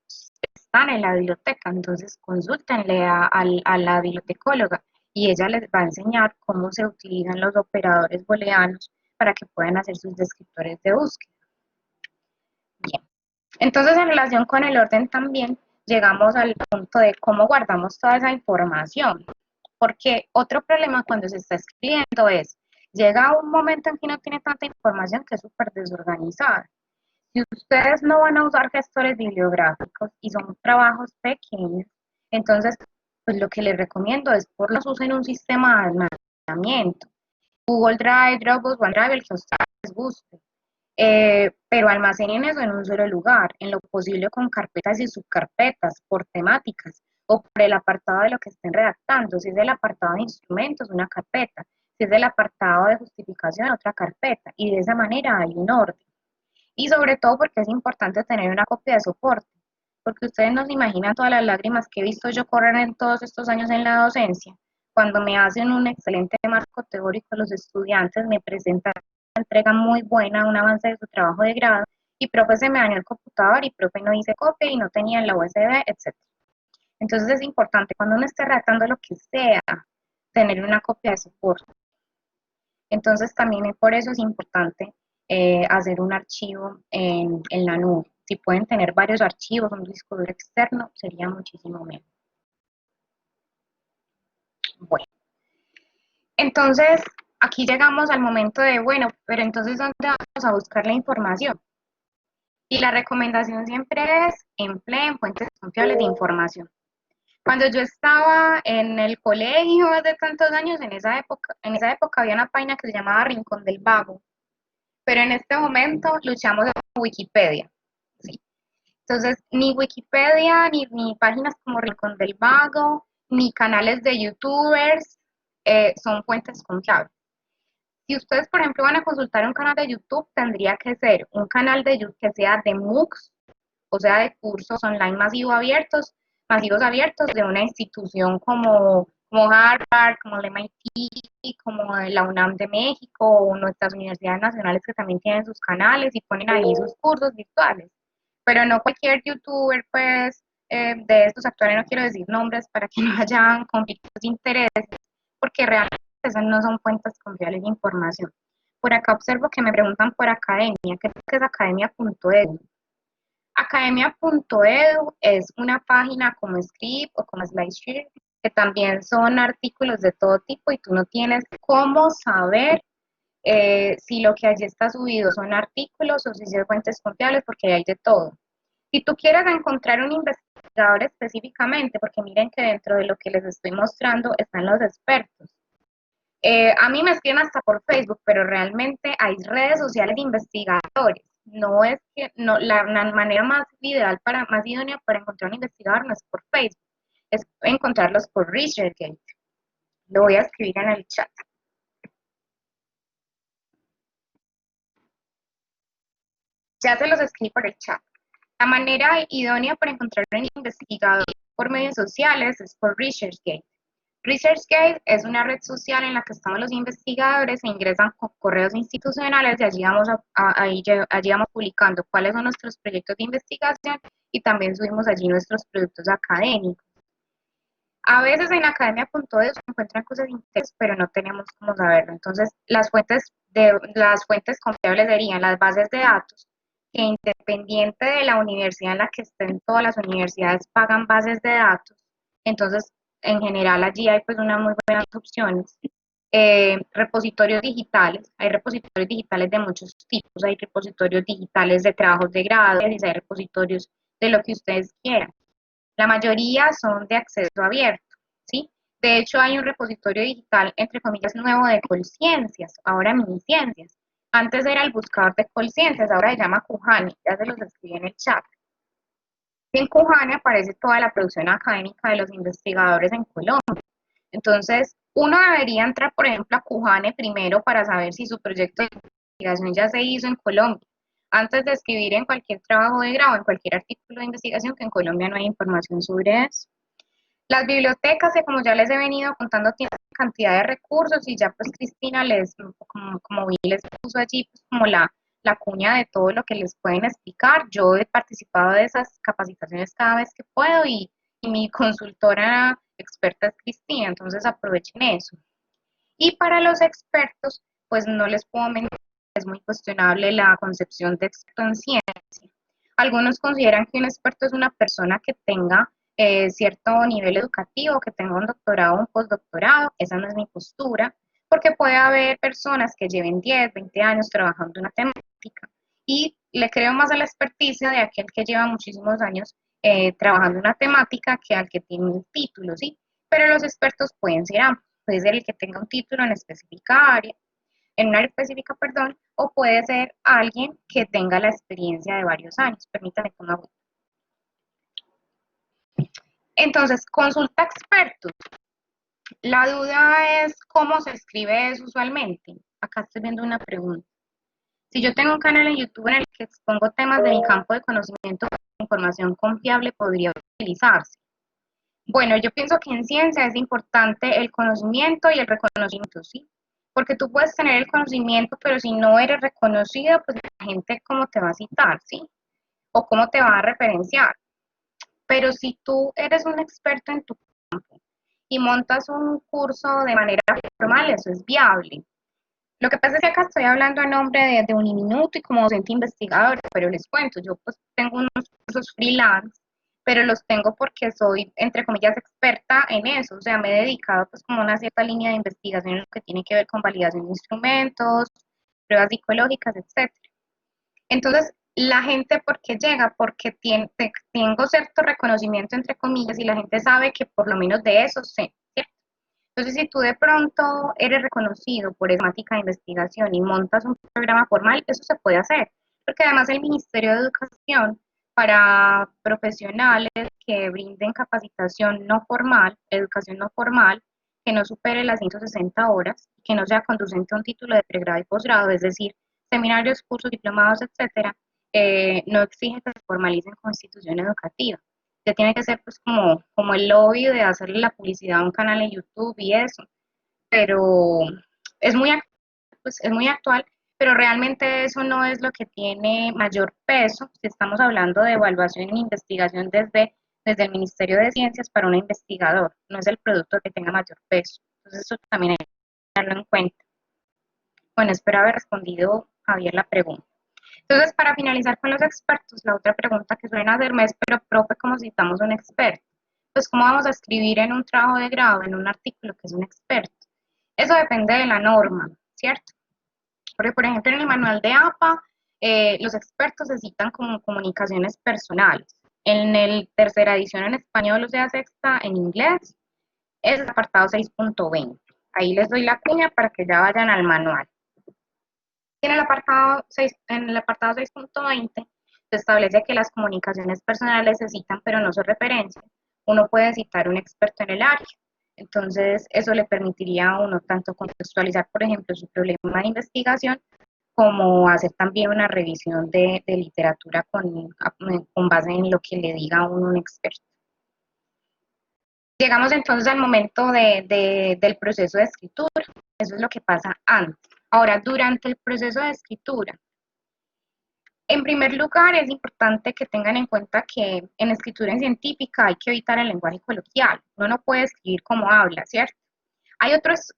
están en la biblioteca, entonces consúltenle a la bibliotecóloga y ella les va a enseñar cómo se utilizan los operadores booleanos para que puedan hacer sus descriptores de búsqueda. Bien, entonces en relación con el orden también llegamos al punto de cómo guardamos toda esa información, porque otro problema cuando se está escribiendo es, llega un momento en que no tiene tanta información que es súper desorganizada. Si ustedes no van a usar gestores bibliográficos y son trabajos pequeños, entonces pues lo que les recomiendo es por los usen un sistema de almacenamiento. Google Drive, Dropbox, OneDrive, el que a ustedes les guste. Pero almacenen eso en un solo lugar, en lo posible con carpetas y subcarpetas, por temáticas o por el apartado de lo que estén redactando. Si es el apartado de instrumentos, una carpeta. Si es el apartado de justificación, otra carpeta. Y de esa manera hay un orden. Y sobre todo porque es importante tener una copia de soporte, porque ustedes no se imaginan todas las lágrimas que he visto yo correr en todos estos años en la docencia. Cuando me hacen un excelente marco teórico, los estudiantes me presentan una entrega muy buena, un avance de su trabajo de grado, y profe se me dañó el computador, y profe no hice copia, y no tenía la USB, etc. Entonces es importante cuando uno esté redactando lo que sea, tener una copia de soporte. Entonces también por eso es importante hacer un archivo en la nube. Si pueden tener varios archivos, un disco duro externo, sería muchísimo mejor. Bueno, entonces aquí llegamos al momento de, bueno, pero entonces ¿dónde vamos a buscar la información? Y la recomendación siempre es empleen fuentes confiables de información. Cuando yo estaba en el colegio hace tantos años, en esa época había una página que se llamaba Rincón del Vago, pero en este momento luchamos en Wikipedia. ¿Sí? Entonces, ni Wikipedia, ni páginas como Rincón del Vago, ni canales de youtubers son fuentes confiables. Si ustedes, por ejemplo, van a consultar un canal de YouTube, tendría que ser un canal de YouTube que sea de MOOCs, o sea, de cursos online masivos abiertos de una institución como Harvard, como el MIT, como la UNAM de México, o nuestras universidades nacionales que también tienen sus canales y ponen ahí sus cursos virtuales. Pero no cualquier youtuber, pues, de estos actores, no quiero decir nombres para que no hayan conflictos de interés, porque realmente esas no son fuentes confiables de información. Por acá observo que me preguntan por academia, creo que es academia.edu. Academia.edu es una página como Script o como SlideShare, que también son artículos de todo tipo y tú no tienes cómo saber si lo que allí está subido son artículos o si son fuentes confiables, porque hay de todo. Si tú quieres encontrar un investigador específicamente, porque miren que dentro de lo que les estoy mostrando están los expertos. A mí me escriben hasta por Facebook, pero realmente hay redes sociales de investigadores. No es que no, la manera más ideal más idónea para encontrar un investigador no es por Facebook, es encontrarlos por ResearchGate. Lo voy a escribir en el chat. Ya se los escribí por el chat. La manera idónea para encontrar un investigador por medios sociales es por ResearchGate. ResearchGate es una red social en la que estamos los investigadores, se ingresan con correos institucionales y allí vamos publicando cuáles son nuestros proyectos de investigación y también subimos allí nuestros productos académicos. A veces en academia.edu se encuentran cosas de interés, pero no tenemos cómo saberlo. Entonces, las fuentes confiables serían las bases de datos, que independiente de la universidad en la que estén, todas las universidades pagan bases de datos. Entonces, en general allí hay pues unas muy buenas opciones. Repositorios digitales, hay repositorios digitales de muchos tipos, hay repositorios digitales de trabajos de grado, hay repositorios de lo que ustedes quieran. La mayoría son de acceso abierto, ¿sí? De hecho, hay un repositorio digital, entre comillas, nuevo de Colciencias, ahora Miniciencias. Antes era el buscador de Colciencias, ahora se llama Cujani, ya se los escribí en el chat. En Cujani aparece toda la producción académica de los investigadores en Colombia. Entonces, uno debería entrar, por ejemplo, a Cujane primero para saber si su proyecto de investigación ya se hizo en Colombia, antes de escribir en cualquier trabajo de grado, en cualquier artículo de investigación, que en Colombia no hay información sobre eso. Las bibliotecas, que como ya les he venido contando, tienen cantidad de recursos y ya pues Cristina como vi, les puso allí pues, como la cuña de todo lo que les pueden explicar. Yo he participado de esas capacitaciones cada vez que puedo y mi consultora experta es Cristina, entonces aprovechen eso. Y para los expertos, pues no les puedo mentir, es muy cuestionable la concepción de experto en ciencia. Algunos consideran que un experto es una persona que tenga cierto nivel educativo, que tenga un doctorado o un postdoctorado. Esa no es mi postura, porque puede haber personas que lleven 10, 20 años trabajando en una temática y le creo más a la experticia de aquel que lleva muchísimos años trabajando en una temática que al que tiene un título, ¿sí? Pero los expertos pueden ser ambos, puede ser el que tenga un título en específica área, en una área específica, perdón, o puede ser alguien que tenga la experiencia de varios años. Permítanme tomar agua. Entonces, consulta expertos. La duda es cómo se escribe eso usualmente. Acá estoy viendo una pregunta. Si yo tengo un canal en YouTube en el que expongo temas de mi campo de conocimiento, información confiable podría utilizarse. Bueno, yo pienso que en ciencia es importante el conocimiento y el reconocimiento, ¿sí? Porque tú puedes tener el conocimiento, pero si no eres reconocido, pues la gente cómo te va a citar, ¿sí? O cómo te va a referenciar. Pero si tú eres un experto en tu campo y montas un curso de manera formal, eso es viable. Lo que pasa es que acá estoy hablando a nombre de Uniminuto y como docente investigador, pero les cuento, yo pues tengo unos cursos freelance, pero los tengo porque soy, entre comillas, experta en eso, o sea, me he dedicado pues como a una cierta línea de investigación en lo que tiene que ver con validación de instrumentos, pruebas psicológicas, etcétera. Entonces, la gente, ¿por qué llega? Porque tengo cierto reconocimiento, entre comillas, y la gente sabe que por lo menos de eso sé, ¿cierto? Entonces, si tú de pronto eres reconocido por esa temática de investigación y montas un programa formal, eso se puede hacer, porque además el Ministerio de Educación, para profesionales que brinden capacitación no formal, educación no formal, que no supere las 160 horas, que no sea conducente a un título de pregrado y posgrado, es decir, seminarios, cursos, diplomados, etcétera, no exige que se formalicen con institución educativa. Ya tiene que ser pues como el lobby de hacerle la publicidad a un canal en YouTube y eso, pero es muy, pues, es muy actual, pero realmente eso no es lo que tiene mayor peso si estamos hablando de evaluación e investigación desde desde el Ministerio de Ciencias para un investigador, no es el producto que tenga mayor peso. Entonces eso también hay que tenerlo en cuenta. Bueno, espero haber respondido, Javier, la pregunta. Entonces, para finalizar con los expertos, la otra pregunta que suelen hacerme es, pero profe, ¿cómo citamos un experto? Pues, ¿cómo vamos a escribir en un trabajo de grado, en un artículo que es un experto? Eso depende de la norma, ¿cierto? Porque, por ejemplo, en el manual de APA, los expertos se citan como comunicaciones personales. En el tercera edición en español, o sea, sexta en inglés, es el apartado 6.20. Ahí les doy la cuña para que ya vayan al manual. En el apartado 6.20 se establece que las comunicaciones personales se citan pero no son referencia. Uno puede citar un experto en el área. Entonces, eso le permitiría a uno tanto contextualizar, por ejemplo, su problema de investigación, como hacer también una revisión de literatura con base en lo que le diga a uno un experto. Llegamos entonces al momento del proceso de escritura. Eso es lo que pasa antes. Ahora, durante el proceso de escritura, en primer lugar, es importante que tengan en cuenta que en escritura científica hay que evitar el lenguaje coloquial. Uno no puede escribir como habla, ¿cierto? Hay otros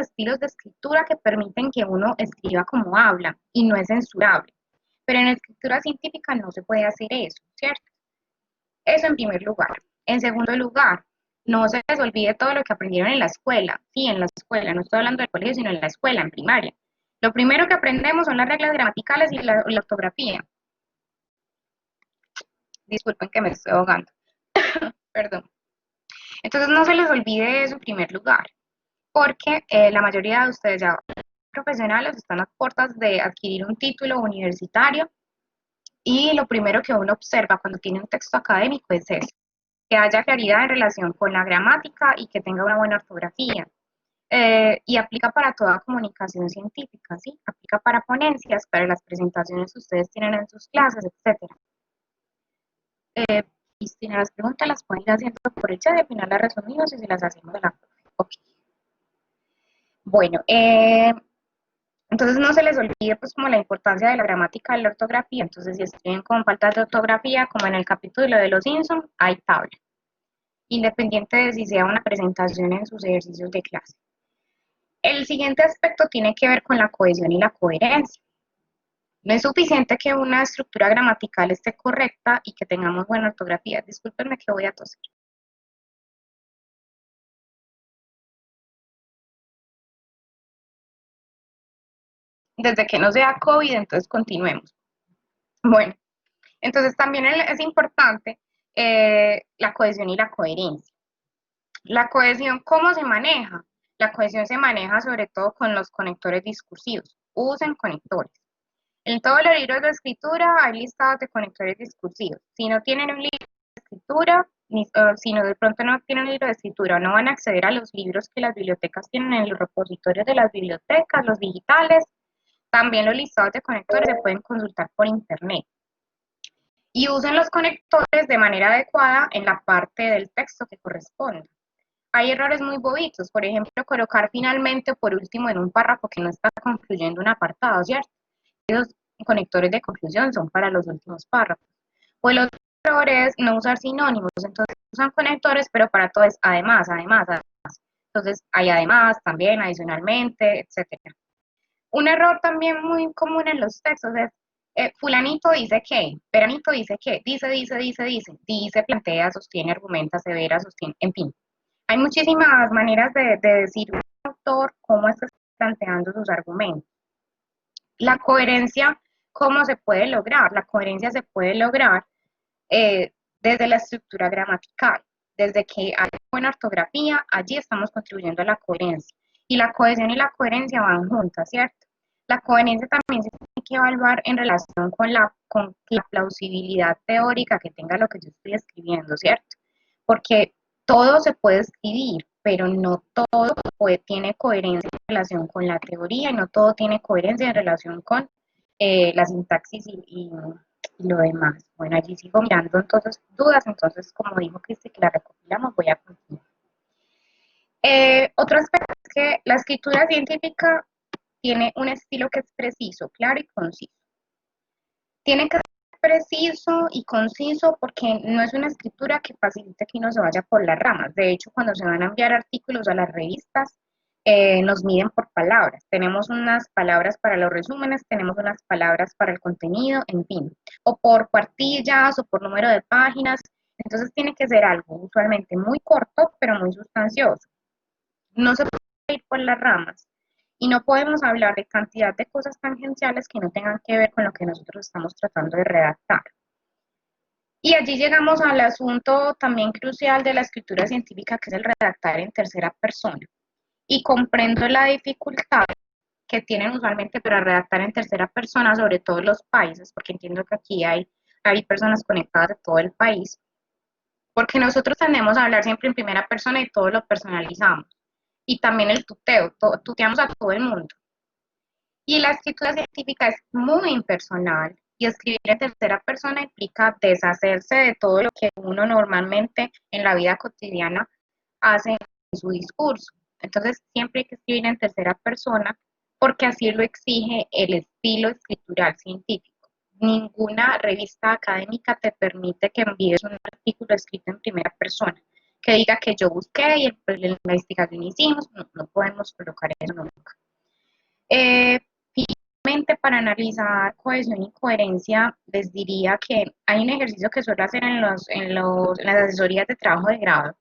estilos de escritura que permiten que uno escriba como habla y no es censurable. Pero en escritura científica no se puede hacer eso, ¿cierto? Eso en primer lugar. En segundo lugar, no se les olvide todo lo que aprendieron en la escuela. Sí, en la escuela, no estoy hablando del colegio, sino en la escuela, en primaria. Lo primero que aprendemos son las reglas gramaticales y la ortografía. Disculpen que me estoy ahogando. Perdón. Entonces no se les olvide eso en primer lugar, porque la mayoría de ustedes ya profesionales están a puertas de adquirir un título universitario y lo primero que uno observa cuando tiene un texto académico es eso, que haya claridad en relación con la gramática y que tenga una buena ortografía. Y aplica para toda comunicación científica, ¿sí? Aplica para ponencias, para las presentaciones que ustedes tienen en sus clases, etc. Y si tienen las preguntas, las pueden ir haciendo por el chat y al final las resumimos y se las hacemos de la profe. Ok. Bueno, entonces no se les olvide pues como la importancia de la gramática y la ortografía. Entonces si escriben con faltas de ortografía, como en el capítulo de los Simpsons, hay tabla, independiente de si sea una presentación en sus ejercicios de clase. El siguiente aspecto tiene que ver con la cohesión y la coherencia. No es suficiente que una estructura gramatical esté correcta y que tengamos buena ortografía. Discúlpenme que voy a toser. Desde que no sea COVID, entonces continuemos. Bueno, entonces también es importante la cohesión y la coherencia. La cohesión, ¿cómo se maneja? La cohesión se maneja sobre todo con los conectores discursivos. Usen conectores. En todos los libros de escritura hay listados de conectores discursivos. Si no tienen un libro de escritura, si no, de pronto no tienen un libro de escritura, no van a acceder a los libros que las bibliotecas tienen en los repositorios de las bibliotecas, los digitales. También los listados de conectores se pueden consultar por internet. Y usen los conectores de manera adecuada en la parte del texto que corresponde. Hay errores muy bobitos, por ejemplo, colocar finalmente o por último en un párrafo que no está concluyendo un apartado, ¿cierto? Esos conectores de conclusión son para los últimos párrafos. O el otro error es no usar sinónimos, entonces usan conectores, pero para todo es además, además, además. Entonces hay además, también, adicionalmente, etcétera. Un error también muy común en los textos es fulanito dice que, peranito dice que, dice, plantea, sostiene, argumenta, asevera, sostiene, en fin. Hay muchísimas maneras de decir un autor cómo está planteando sus argumentos. La coherencia, ¿cómo se puede lograr? La coherencia se puede lograr desde la estructura gramatical. Desde que hay buena ortografía, allí estamos contribuyendo a la coherencia. Y la cohesión y la coherencia van juntas, ¿cierto? La coherencia también se tiene que evaluar en relación con la plausibilidad teórica que tenga lo que yo estoy escribiendo, ¿cierto? Porque todo se puede escribir, pero no todo tiene coherencia en relación con la teoría y no todo tiene coherencia en relación con la sintaxis y lo demás. Bueno, allí sigo mirando entonces dudas, entonces como dijo Cristi que la recopilamos, voy a continuar. Otro aspecto es que la escritura científica tiene un estilo que es preciso, claro y conciso. Tiene que ser preciso y conciso porque no es una escritura que facilite que uno se vaya por las ramas. De hecho, cuando se van a enviar artículos a las revistas, nos miden por palabras. Tenemos unas palabras para los resúmenes, tenemos unas palabras para el contenido, en fin, o por cuartillas o por número de páginas. Entonces tiene que ser algo usualmente muy corto, pero muy sustancioso. No se puede ir por las ramas y no podemos hablar de cantidad de cosas tangenciales que no tengan que ver con lo que nosotros estamos tratando de redactar. Y allí llegamos al asunto también crucial de la escritura científica, que es el redactar en tercera persona. Y comprendo la dificultad que tienen usualmente para redactar en tercera persona, sobre todo en los países, porque entiendo que aquí hay personas conectadas de todo el país, porque nosotros tendemos a hablar siempre en primera persona y todo lo personalizamos. Y también el tuteo, tuteamos a todo el mundo. Y la escritura científica es muy impersonal y escribir en tercera persona implica deshacerse de todo lo que uno normalmente en la vida cotidiana hace en su discurso. Entonces siempre hay que escribir en tercera persona porque así lo exige el estilo escritural científico. Ninguna revista académica te permite que envíes un artículo escrito en primera persona, que diga que yo busqué y la investigación hicimos, no podemos colocar eso nunca. Eh, Finalmente, para analizar cohesión y coherencia, les diría que hay un ejercicio que suelo hacer en las asesorías de trabajo de grado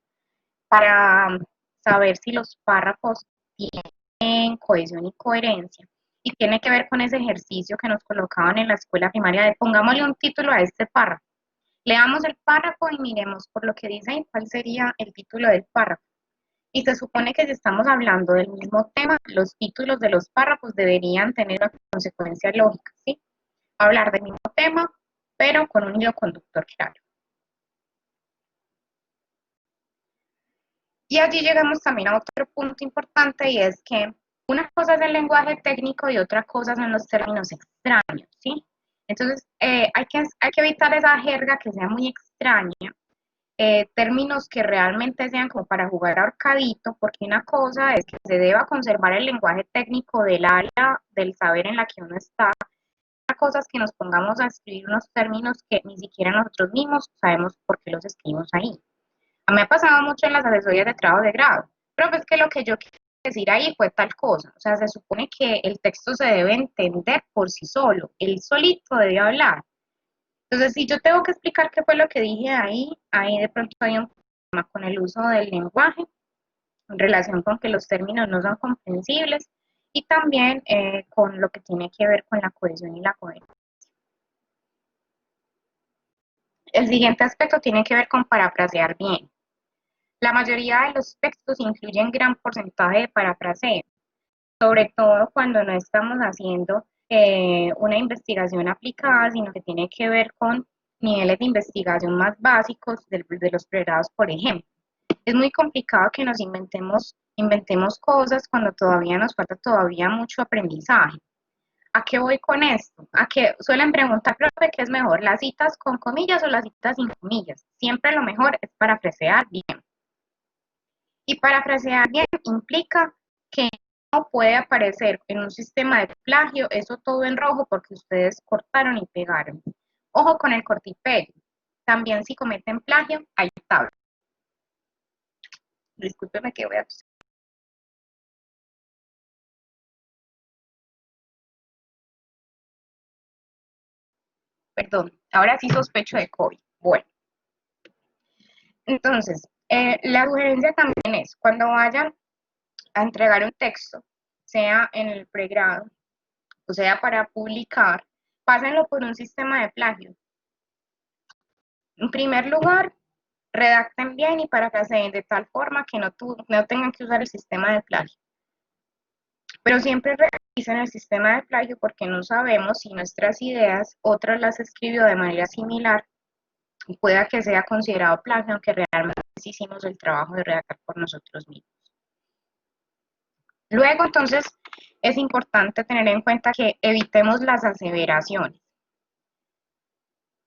para saber si los párrafos tienen cohesión y coherencia. Y tiene que ver con ese ejercicio que nos colocaban en la escuela primaria de pongámosle un título a este párrafo. Leamos el párrafo y miremos por lo que dice y cuál sería el título del párrafo. Y se supone que si estamos hablando del mismo tema, los títulos de los párrafos deberían tener una consecuencia lógica, ¿sí? Hablar del mismo tema, pero con un hilo conductor claro. Y allí llegamos también a otro punto importante y es que una cosa es el lenguaje técnico y otra cosa son los términos extraños, ¿sí? Entonces, hay que evitar esa jerga que sea muy extraña, términos que realmente sean como para jugar ahorcadito, porque una cosa es que se deba conservar el lenguaje técnico del área del saber en la que uno está, otra cosa es que nos pongamos a escribir unos términos que ni siquiera nosotros mismos sabemos por qué los escribimos ahí. A mí me ha pasado mucho en las asesorías de trabajo de grado, pero es que lo que yo quiero decir ahí fue tal cosa, o sea, se supone que el texto se debe entender por sí solo, él solito debe hablar. Entonces, si yo tengo que explicar qué fue lo que dije ahí de pronto hay un problema con el uso del lenguaje en relación con que los términos no son comprensibles y también con lo que tiene que ver con la cohesión y la coherencia. El siguiente aspecto tiene que ver con parafrasear bien. La mayoría de los textos incluyen gran porcentaje de parafraseo, sobre todo cuando no estamos haciendo una investigación aplicada, sino que tiene que ver con niveles de investigación más básicos de los pregrados, por ejemplo. Es muy complicado que nos inventemos cosas cuando todavía nos falta todavía mucho aprendizaje. ¿A qué voy con esto? A que suelen preguntar, profe, ¿qué es mejor, las citas con comillas o las citas sin comillas? Siempre lo mejor es parafrasear bien. Y parafrasear bien implica que no puede aparecer en un sistema de plagio eso todo en rojo porque ustedes cortaron y pegaron. Ojo con el corte y pegue. También si cometen plagio, hay tabla. Discúlpeme que voy a... Perdón, ahora sí sospecho de COVID. Bueno, entonces, la sugerencia también es, cuando vayan a entregar un texto, sea en el pregrado, o sea para publicar, pásenlo por un sistema de plagio. En primer lugar, redacten bien y parafraseen de tal forma que no tengan que usar el sistema de plagio. Pero siempre revisen el sistema de plagio porque no sabemos si nuestras ideas otras las escribió de manera similar y pueda que sea considerado plagio, aunque realmente sí hicimos el trabajo de redactar por nosotros mismos. Luego, entonces, es importante tener en cuenta que evitemos las aseveraciones.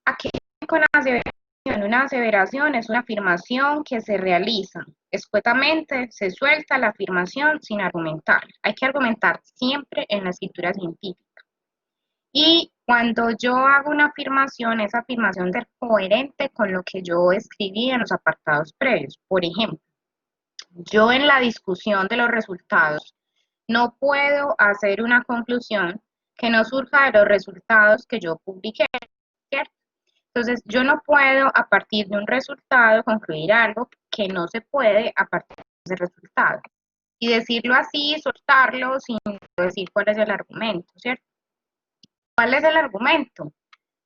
¿A qué con aseveración? Una aseveración es una afirmación que se realiza escuetamente, se suelta la afirmación sin argumentar. Hay que argumentar siempre en la escritura científica. Y cuando yo hago una afirmación, esa afirmación debe ser coherente con lo que yo escribí en los apartados previos. Por ejemplo, yo en la discusión de los resultados no puedo hacer una conclusión que no surja de los resultados que yo publiqué, ¿cierto? Entonces, yo no puedo a partir de un resultado concluir algo que no se puede a partir de ese resultado. Y decirlo así, soltarlo sin decir cuál es el argumento, ¿cierto? ¿Cuál es el argumento?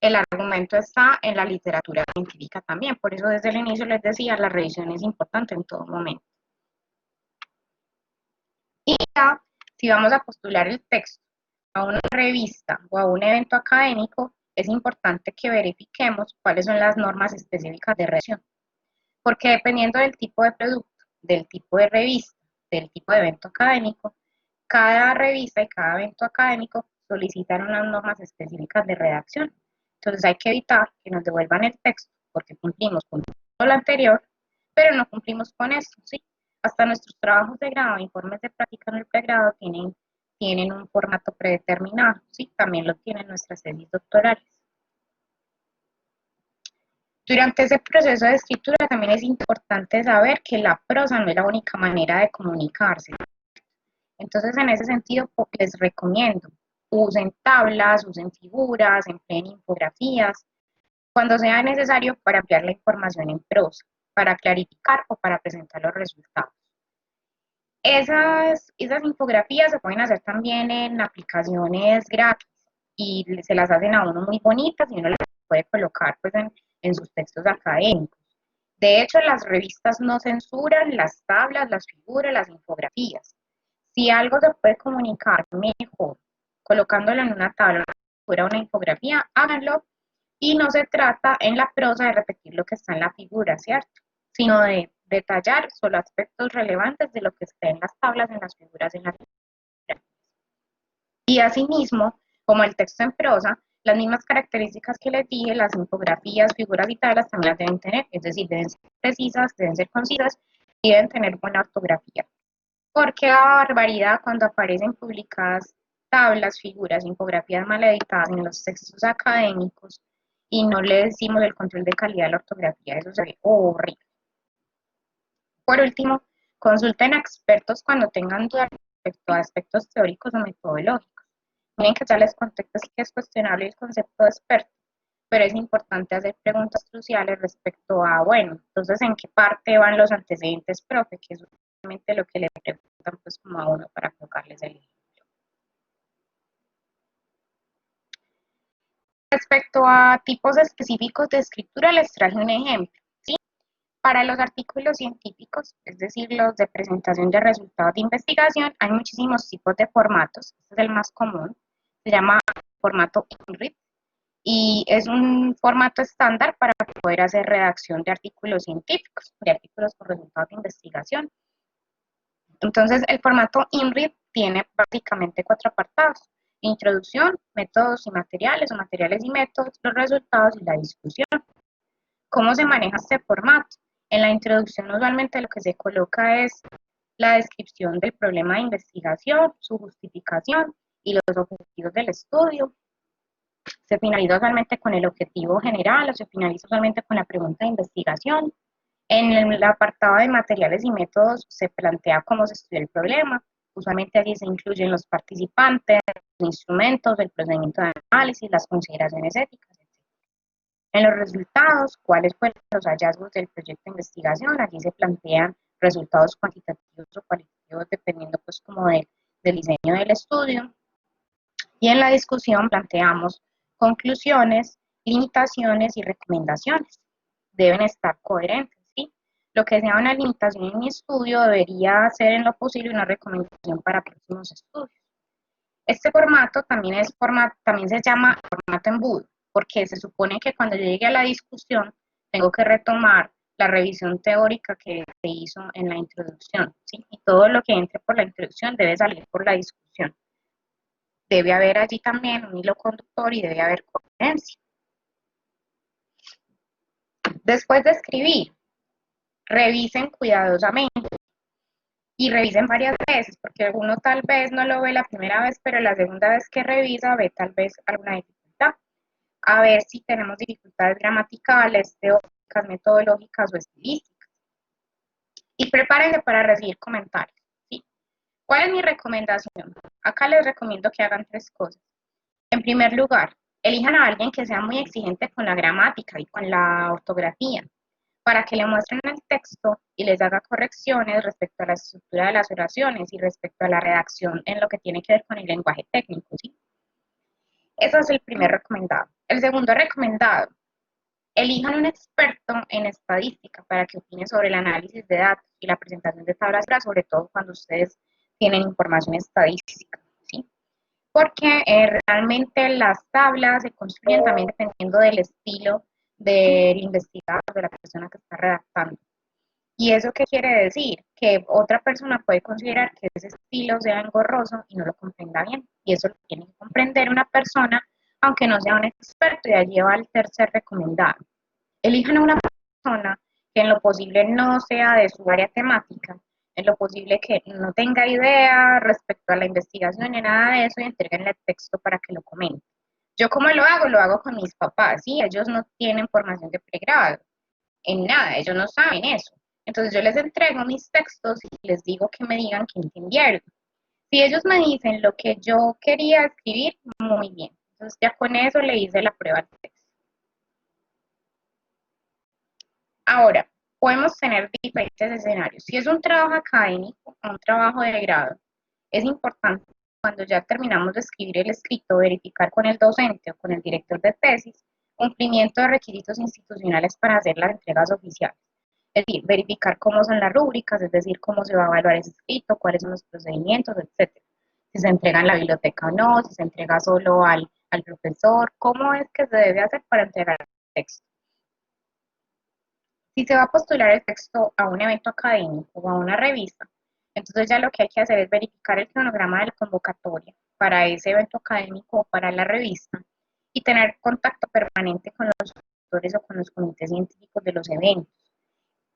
El argumento está en la literatura científica también, por eso desde el inicio les decía, la revisión es importante en todo momento. Y ya, si vamos a postular el texto a una revista o a un evento académico, es importante que verifiquemos cuáles son las normas específicas de redacción, porque dependiendo del tipo de producto, del tipo de revista, del tipo de evento académico, cada revista y cada evento académico solicitan unas normas específicas de redacción. Entonces hay que evitar que nos devuelvan el texto porque cumplimos con todo lo anterior, pero no cumplimos con esto, ¿sí? Hasta nuestros trabajos de grado, informes de práctica en el pregrado tienen un formato predeterminado, ¿sí? También lo tienen nuestras tesis doctorales. Durante ese proceso de escritura también es importante saber que la prosa no es la única manera de comunicarse. Entonces, en ese sentido, les recomiendo, usen tablas, usen figuras, empleen infografías, cuando sea necesario para ampliar la información en prosa, para clarificar o para presentar los resultados. Esas infografías se pueden hacer también en aplicaciones gratis y se las hacen a uno muy bonitas y uno las puede colocar pues, en sus textos académicos. De hecho, las revistas no censuran las tablas, las figuras, las infografías. Si algo se puede comunicar mejor colocándolo en una tabla, fuera una infografía, háganlo. Y no se trata en la prosa de repetir lo que está en la figura, ¿cierto? Sino de detallar solo aspectos relevantes de lo que está en las tablas, en las figuras, en las figuras. Y asimismo, como el texto en prosa, las mismas características que les dije, las infografías, figuras y tablas también las deben tener, es decir, deben ser precisas, deben ser concisas y deben tener buena ortografía. Porque a barbaridad cuando aparecen publicadas tablas, figuras, infografías mal editadas en los textos académicos y no le decimos el control de calidad de la ortografía, eso se ve horrible. Por último, consulten a expertos cuando tengan dudas respecto a aspectos teóricos o metodológicos. Miren que ya les conté que es cuestionable el concepto de experto, pero es importante hacer preguntas cruciales respecto a, bueno, entonces, ¿en qué parte van los antecedentes, profe? Que es justamente lo que le preguntan pues como a uno para colocarles el ejemplo. Respecto a tipos específicos de escritura, les traje un ejemplo, ¿sí? Para los artículos científicos, es decir, los de presentación de resultados de investigación, hay muchísimos tipos de formatos. Este es el más común, se llama formato INRIT, y es un formato estándar para poder hacer redacción de artículos científicos, de artículos con resultados de investigación. Entonces, el formato INRID tiene básicamente 4 apartados: introducción, métodos y materiales, o materiales y métodos, los resultados y la discusión. ¿Cómo se maneja este formato? En la introducción usualmente lo que se coloca es la descripción del problema de investigación, su justificación y los objetivos del estudio. Se finaliza usualmente con el objetivo general o se finaliza usualmente con la pregunta de investigación. En el apartado de materiales y métodos se plantea cómo se estudia el problema. Usualmente allí se incluyen los participantes, los instrumentos, el procedimiento de análisis, las consideraciones éticas, etc. En los resultados, cuáles fueron los hallazgos del proyecto de investigación, allí se plantean resultados cuantitativos o cualitativos dependiendo pues como del diseño del estudio. Y en la discusión planteamos conclusiones, limitaciones y recomendaciones. Deben estar coherentes, ¿sí? Lo que sea una limitación en mi estudio debería ser en lo posible una recomendación para próximos estudios. Este formato también se llama formato embudo, porque se supone que cuando yo llegue a la discusión tengo que retomar la revisión teórica que se hizo en la introducción, ¿sí? Y todo lo que entre por la introducción debe salir por la discusión. Debe haber allí también un hilo conductor y debe haber coherencia. Después de escribir, revisen cuidadosamente y revisen varias veces, porque uno tal vez no lo ve la primera vez, pero la segunda vez que revisa ve tal vez alguna dificultad. A ver si tenemos dificultades gramaticales, teóricas, metodológicas o estilísticas. Y prepárense para recibir comentarios, ¿sí? ¿Cuál es mi recomendación? Acá les recomiendo que hagan tres cosas. En primer lugar, elijan a alguien que sea muy exigente con la gramática y con la ortografía, para que le muestren el texto y les haga correcciones respecto a la estructura de las oraciones y respecto a la redacción en lo que tiene que ver con el lenguaje técnico, ¿sí? Ese es el primer recomendado. El segundo recomendado, elijan un experto en estadística para que opine sobre el análisis de datos y la presentación de tablas, sobre todo cuando ustedes tienen información estadística, ¿sí? Porque realmente las tablas se construyen también dependiendo del estilo del investigador, de la persona que está redactando. ¿Y eso qué quiere decir? Que otra persona puede considerar que ese estilo sea engorroso y no lo comprenda bien. Y eso lo tiene que comprender una persona, aunque no sea un experto, y allí va el tercer recomendado. Elijan a una persona que en lo posible no sea de su área temática, en lo posible que no tenga idea respecto a la investigación ni nada de eso y entreguenle el texto para que lo comente. Yo como lo hago con mis papás, ¿sí? Ellos no tienen formación de pregrado, en nada, ellos no saben eso. Entonces yo les entrego mis textos y les digo que me digan que entendieron. Si ellos me dicen lo que yo quería escribir, muy bien. Entonces ya con eso le hice la prueba al texto. Ahora, podemos tener diferentes escenarios. Si es un trabajo académico o un trabajo de grado, es importante cuando ya terminamos de escribir el escrito, verificar con el docente o con el director de tesis cumplimiento de requisitos institucionales para hacer las entregas oficiales. Es decir, verificar cómo son las rúbricas, es decir, cómo se va a evaluar ese escrito, cuáles son los procedimientos, etc. Si se entrega en la biblioteca o no, si se entrega solo al profesor, cómo es que se debe hacer para entregar el texto. Si se va a postular el texto a un evento académico o a una revista, entonces ya lo que hay que hacer es verificar el cronograma de la convocatoria para ese evento académico o para la revista y tener contacto permanente con los autores o con los comités científicos de los eventos.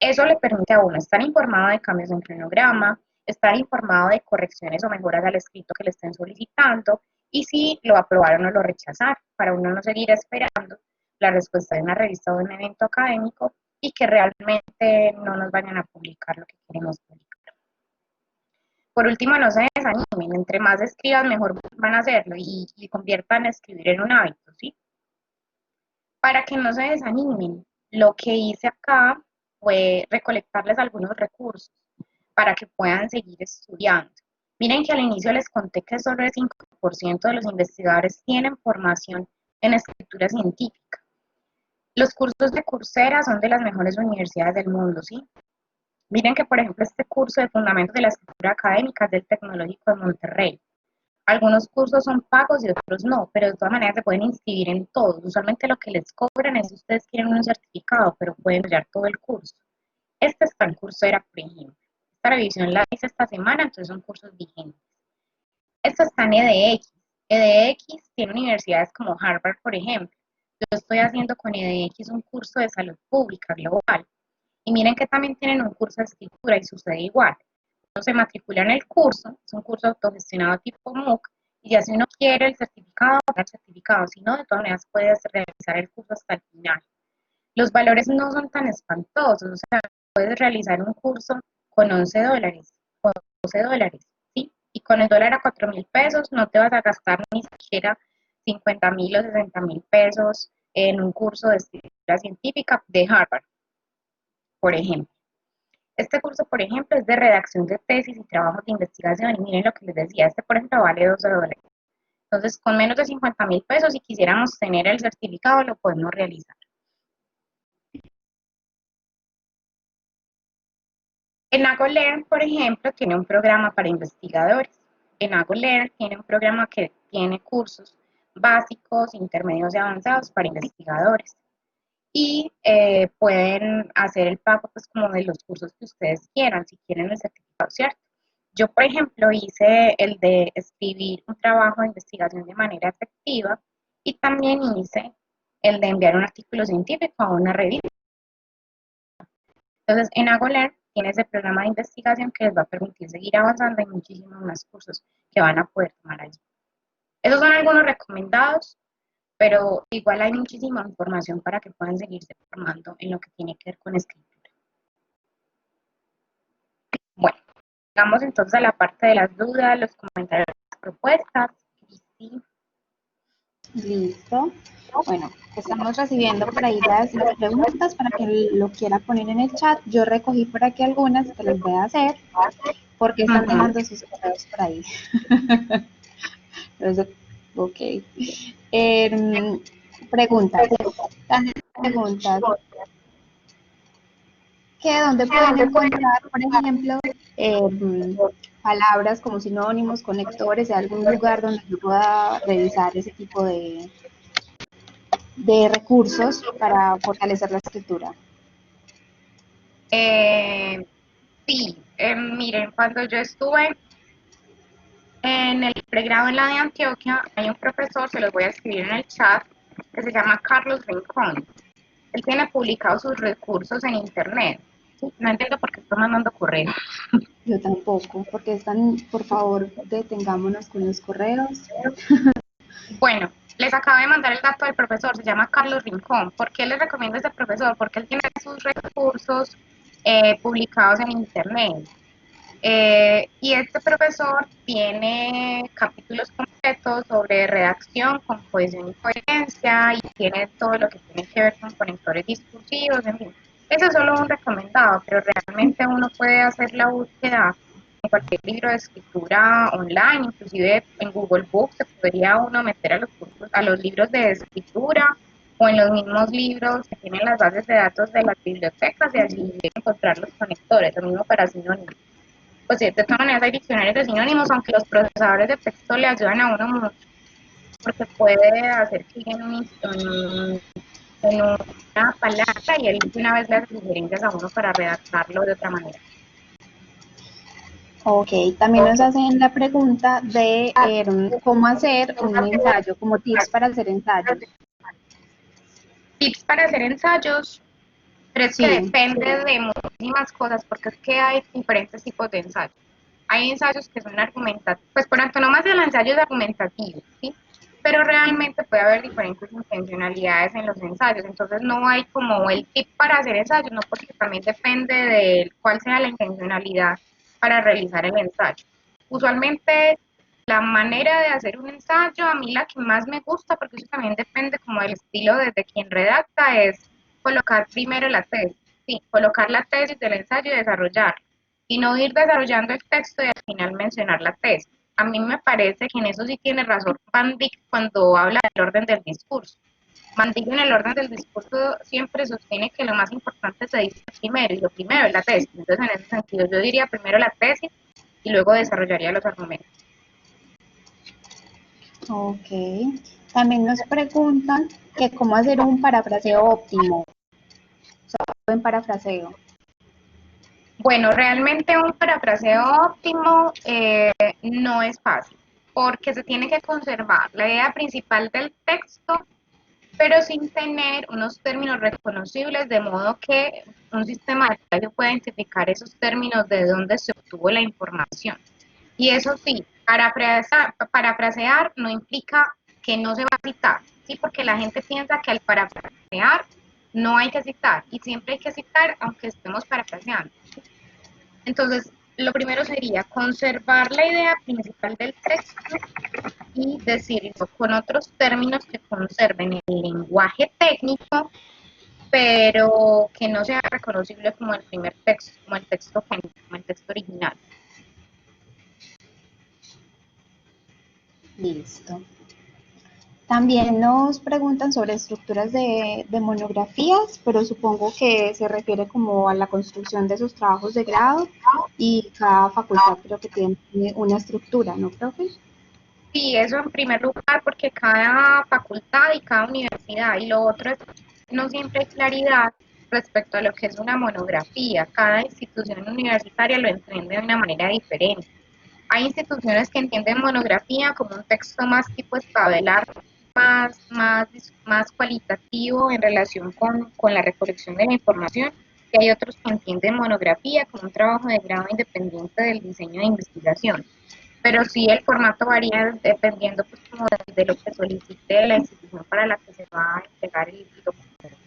Eso le permite a uno estar informado de cambios en cronograma, estar informado de correcciones o mejoras al escrito que le estén solicitando y si lo aprobaron o lo rechazaron, para uno no seguir esperando la respuesta de una revista o de un evento académico y que realmente no nos vayan a publicar lo que queremos publicar. Por último, no se desanimen, entre más escriban, mejor van a hacerlo y conviertan a escribir en un hábito, ¿sí? Para que no se desanimen, lo que hice acá fue recolectarles algunos recursos para que puedan seguir estudiando. Miren que al inicio les conté que solo el 5% de los investigadores tienen formación en escritura científica. Los cursos de Coursera son de las mejores universidades del mundo, ¿sí? Miren que, por ejemplo, este curso de Fundamentos de la Escritura Académica es del Tecnológico de Monterrey. Algunos cursos son pagos y otros no, pero de todas maneras se pueden inscribir en todos. Usualmente lo que les cobran es si ustedes quieren un certificado, pero pueden enviar todo el curso. Este está en Coursera, por ejemplo. Esta revisión la hice esta semana, entonces son cursos vigentes. Esto está en EDX. EDX tiene universidades como Harvard, por ejemplo. Yo estoy haciendo con EDX un curso de salud pública global. Y miren que también tienen un curso de escritura y sucede igual. Uno se matricula en el curso, es un curso autogestionado tipo MOOC, y ya si uno quiere el certificado, el certificado, si no, de todas maneras puedes realizar el curso hasta el final. Los valores no son tan espantosos, o sea, puedes realizar un curso con $11, con $12, ¿sí? Y con el dólar a 4.000 pesos no te vas a gastar ni siquiera 50.000 o 60.000 pesos en un curso de escritura científica de Harvard, por ejemplo. Este curso, por ejemplo, es de redacción de tesis y trabajos de investigación. Y miren lo que les decía, este, por ejemplo, vale $12. Entonces, con menos de 50.000 pesos, si quisiéramos tener el certificado, lo podemos realizar. En AgoLearn, por ejemplo, tiene un programa para investigadores. En AgoLearn tiene un programa que tiene cursos básicos, intermedios y avanzados para investigadores. Y pueden hacer el pago pues como de los cursos que ustedes quieran, si quieren el certificado, ¿cierto? Yo, por ejemplo, hice el de escribir un trabajo de investigación de manera efectiva y también hice el de enviar un artículo científico a una revista. Entonces, en AgoLearn tiene ese programa de investigación que les va a permitir seguir avanzando en muchísimos más cursos que van a poder tomar allí. Esos son algunos recomendados, pero igual hay muchísima información para que puedan seguirse formando en lo que tiene que ver con escritura. Bueno, vamos entonces a la parte de las dudas, los comentarios, las propuestas. Sí. Listo. Bueno, estamos recibiendo por ahí las preguntas para que lo quiera poner en el chat. Yo recogí por aquí algunas que les voy a hacer porque están dejando sus correos por ahí. Entonces, ok. Preguntas. Preguntas. Que dónde pueden encontrar, por ejemplo, palabras como sinónimos, conectores, de algún lugar donde yo pueda revisar ese tipo de recursos para fortalecer la escritura. Sí, miren, cuando yo estuve en el pregrado en la de Antioquia, hay un profesor, se los voy a escribir en el chat, que se llama Carlos Rincón. Él tiene publicados sus recursos en internet. ¿Sí? No entiendo por qué estoy mandando correos. Yo tampoco, porque están, por favor, detengámonos con los correos. Bueno, les acabo de mandar el dato del profesor, se llama Carlos Rincón. ¿Por qué les recomiendo a este profesor? Porque él tiene sus recursos publicados en internet. Y este profesor tiene capítulos completos sobre redacción, composición y coherencia, y tiene todo lo que tiene que ver con conectores discursivos, en fin. Eso es solo un recomendado, pero realmente uno puede hacer la búsqueda en cualquier libro de escritura online, inclusive en Google Books se podría uno meter a los libros de escritura o en los mismos libros que tienen las bases de datos de las bibliotecas y allí encontrar los conectores, lo mismo para sinónimos. Pues de todas maneras hay diccionarios de sinónimos, aunque los procesadores de texto le ayudan a uno mucho, porque puede hacer clic en una palabra y él una vez le hace sugerencias a uno para redactarlo de otra manera. Ok, también nos hacen la pregunta de cómo hacer un ensayo, como tips para hacer ensayos. Tips para hacer ensayos, pero es que Sí. depende de muchísimas cosas, porque es que hay diferentes tipos de ensayos. Hay ensayos que son argumentativos, pues por antonomasia el ensayo es argumentativo, ¿sí? Pero realmente puede haber diferentes intencionalidades en los ensayos, entonces no hay como el tip para hacer ensayos, no, porque también depende de cuál sea la intencionalidad para realizar el ensayo. Usualmente la manera de hacer un ensayo, a mí la que más me gusta, porque eso también depende como del estilo de quien redacta, es colocar primero la tesis, sí, colocar la tesis del ensayo y desarrollarla, y no ir desarrollando el texto y al final mencionar la tesis. A mí me parece que en eso sí tiene razón Van Dyck cuando habla del orden del discurso. Van Dyck en el orden del discurso siempre sostiene que lo más importante se dice primero, y lo primero es la tesis. Entonces, en ese sentido, yo diría primero la tesis y luego desarrollaría los argumentos. Ok. También nos preguntan que cómo hacer un parafraseo óptimo. Buen parafraseo. Bueno, realmente un parafraseo óptimo no es fácil, porque se tiene que conservar la idea principal del texto, pero sin tener unos términos reconocibles, de modo que un sistema de plagio pueda identificar esos términos de dónde se obtuvo la información. Y eso sí, parafrasear no implica que no se va a citar, ¿sí? Porque la gente piensa que al parafrasear no hay que citar, y siempre hay que citar aunque estemos parafraseando. Entonces, lo primero sería conservar la idea principal del texto y decirlo con otros términos que conserven el lenguaje técnico, pero que no sea reconocible como el primer texto, como el texto original. Listo. También nos preguntan sobre estructuras de monografías, pero supongo que se refiere como a la construcción de esos trabajos de grado y cada facultad creo que tiene una estructura, ¿no, profe? Sí, eso en primer lugar, porque cada facultad y cada universidad, y lo otro es, no siempre hay claridad respecto a lo que es una monografía. Cada institución universitaria lo entiende de una manera diferente. Hay instituciones que entienden monografía como un texto más tipo estabelar, más cualitativo en relación con la recolección de la información, y hay otros que entienden monografía como un trabajo de grado independiente del diseño de investigación. Pero sí el formato varía dependiendo pues como de lo que solicite la institución para la que se va a entregar el documento.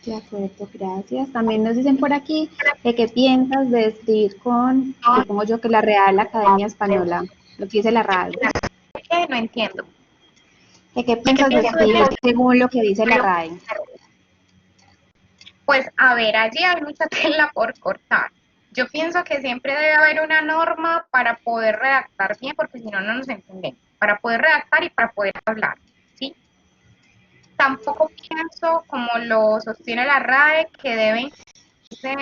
De acuerdo, gracias. También nos dicen por aquí que qué piensas de escribir con, supongo yo que la Real Academia Española, lo que dice la RAE. ¿Qué? No entiendo. Que qué piensas de escribir según lo que dice la RAE. Pues a ver, allí hay mucha tela por cortar. Yo pienso que siempre debe haber una norma para poder redactar bien, porque si no, no nos entendemos. Para poder redactar y para poder hablar, ¿sí? Tampoco pienso, como lo sostiene la RAE, que debe incluirse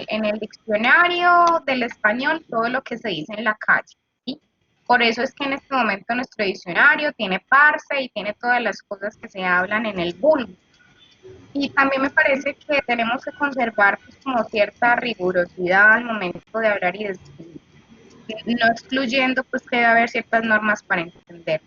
en el diccionario del español todo lo que se dice en la calle, ¿sí? Por eso es que en este momento nuestro diccionario tiene parse y tiene todas las cosas que se hablan en el vulgo. Y también me parece que tenemos que conservar pues, como cierta rigurosidad al momento de hablar y de escribir, no excluyendo pues que debe haber ciertas normas para entender.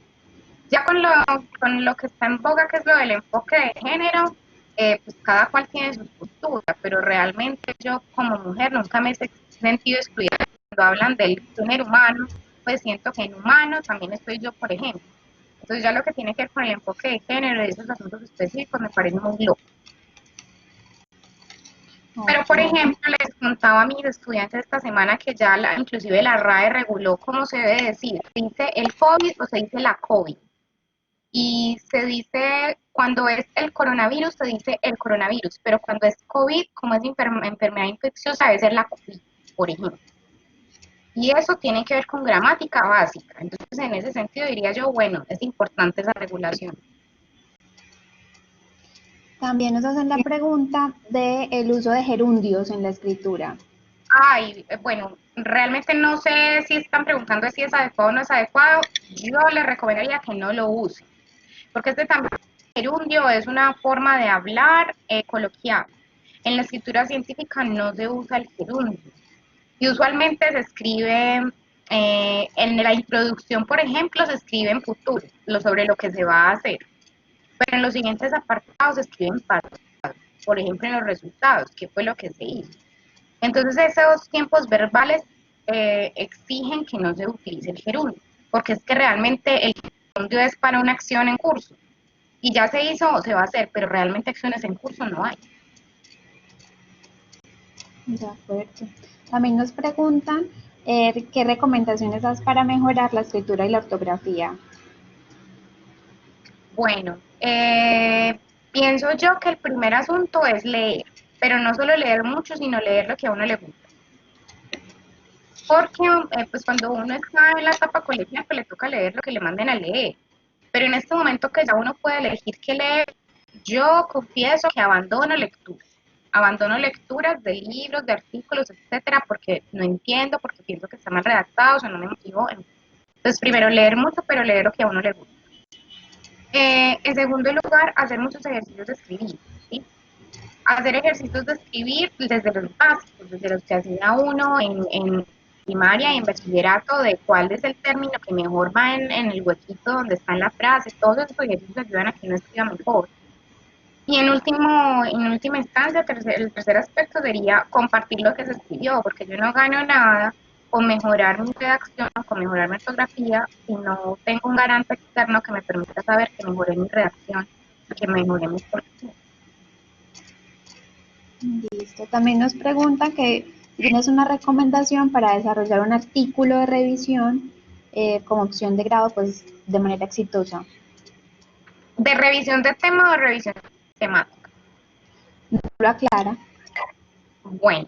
Ya con lo que está en boga, que es lo del enfoque de género, pues cada cual tiene su postura, pero realmente yo como mujer nunca me he sentido excluida cuando hablan del género humano, pues siento que en humano también estoy yo, por ejemplo. Entonces ya lo que tiene que ver con el enfoque de género y esos asuntos específicos me parece muy loco. Pero, por Okay. ejemplo, les contaba a mis estudiantes esta semana que ya inclusive la RAE reguló cómo se debe decir. ¿Se dice el COVID o se dice la COVID? Y se dice, cuando es el coronavirus, se dice el coronavirus, pero cuando es COVID, como es enfermedad infecciosa, debe ser la COVID, por ejemplo. Y eso tiene que ver con gramática básica. Entonces, en ese sentido, diría yo, bueno, es importante esa regulación. También nos hacen la pregunta del uso de gerundios en la escritura. Ay, bueno, realmente no sé si están preguntando si es adecuado o no es adecuado. Yo les recomendaría que no lo use, porque este también gerundio es una forma de hablar coloquial. En la escritura científica no se usa el gerundio y usualmente se escribe en la introducción, por ejemplo, se escribe en futuro, sobre lo que se va a hacer, pero en los siguientes apartados se escribe en pasado, por ejemplo, en los resultados, qué fue lo que se hizo. Entonces esos tiempos verbales exigen que no se utilice el gerundio, porque es que realmente el gerundio es para una acción en curso y ya se hizo o se va a hacer, pero realmente acciones en curso no hay. De acuerdo. También nos preguntan qué recomendaciones das para mejorar la escritura y la ortografía. Bueno, pienso yo que el primer asunto es leer, pero no solo leer mucho, sino leer lo que a uno le gusta. Porque pues cuando uno está en la etapa colegial, pues le toca leer lo que le manden a leer. Pero en este momento que ya uno puede elegir qué leer, yo confieso que abandono lecturas. Abandono lecturas de libros, de artículos, etcétera, porque no entiendo, porque pienso que están mal redactados o no me motivo. Entonces, primero leer mucho, pero leer lo que a uno le gusta. En segundo lugar, hacer muchos ejercicios de escribir, ¿sí? Hacer ejercicios de escribir desde los básicos, desde los que hacía uno en primaria y en bachillerato, de cuál es el término que mejor va en el huequito donde está en la frase. Todos esos ejercicios ayudan a que uno escriba mejor. Y en última instancia, el tercer aspecto sería compartir lo que se escribió, porque yo no gano nada con mejorar mi redacción, con mejorar mi ortografía, si no tengo un garante externo que me permita saber que mejoré mi redacción y que mejoré mi corrección. Listo. También nos preguntan que tienes una recomendación para desarrollar un artículo de revisión como opción de grado, pues de manera exitosa. ¿De revisión de tema o de revisión temática? No lo aclara. Bueno,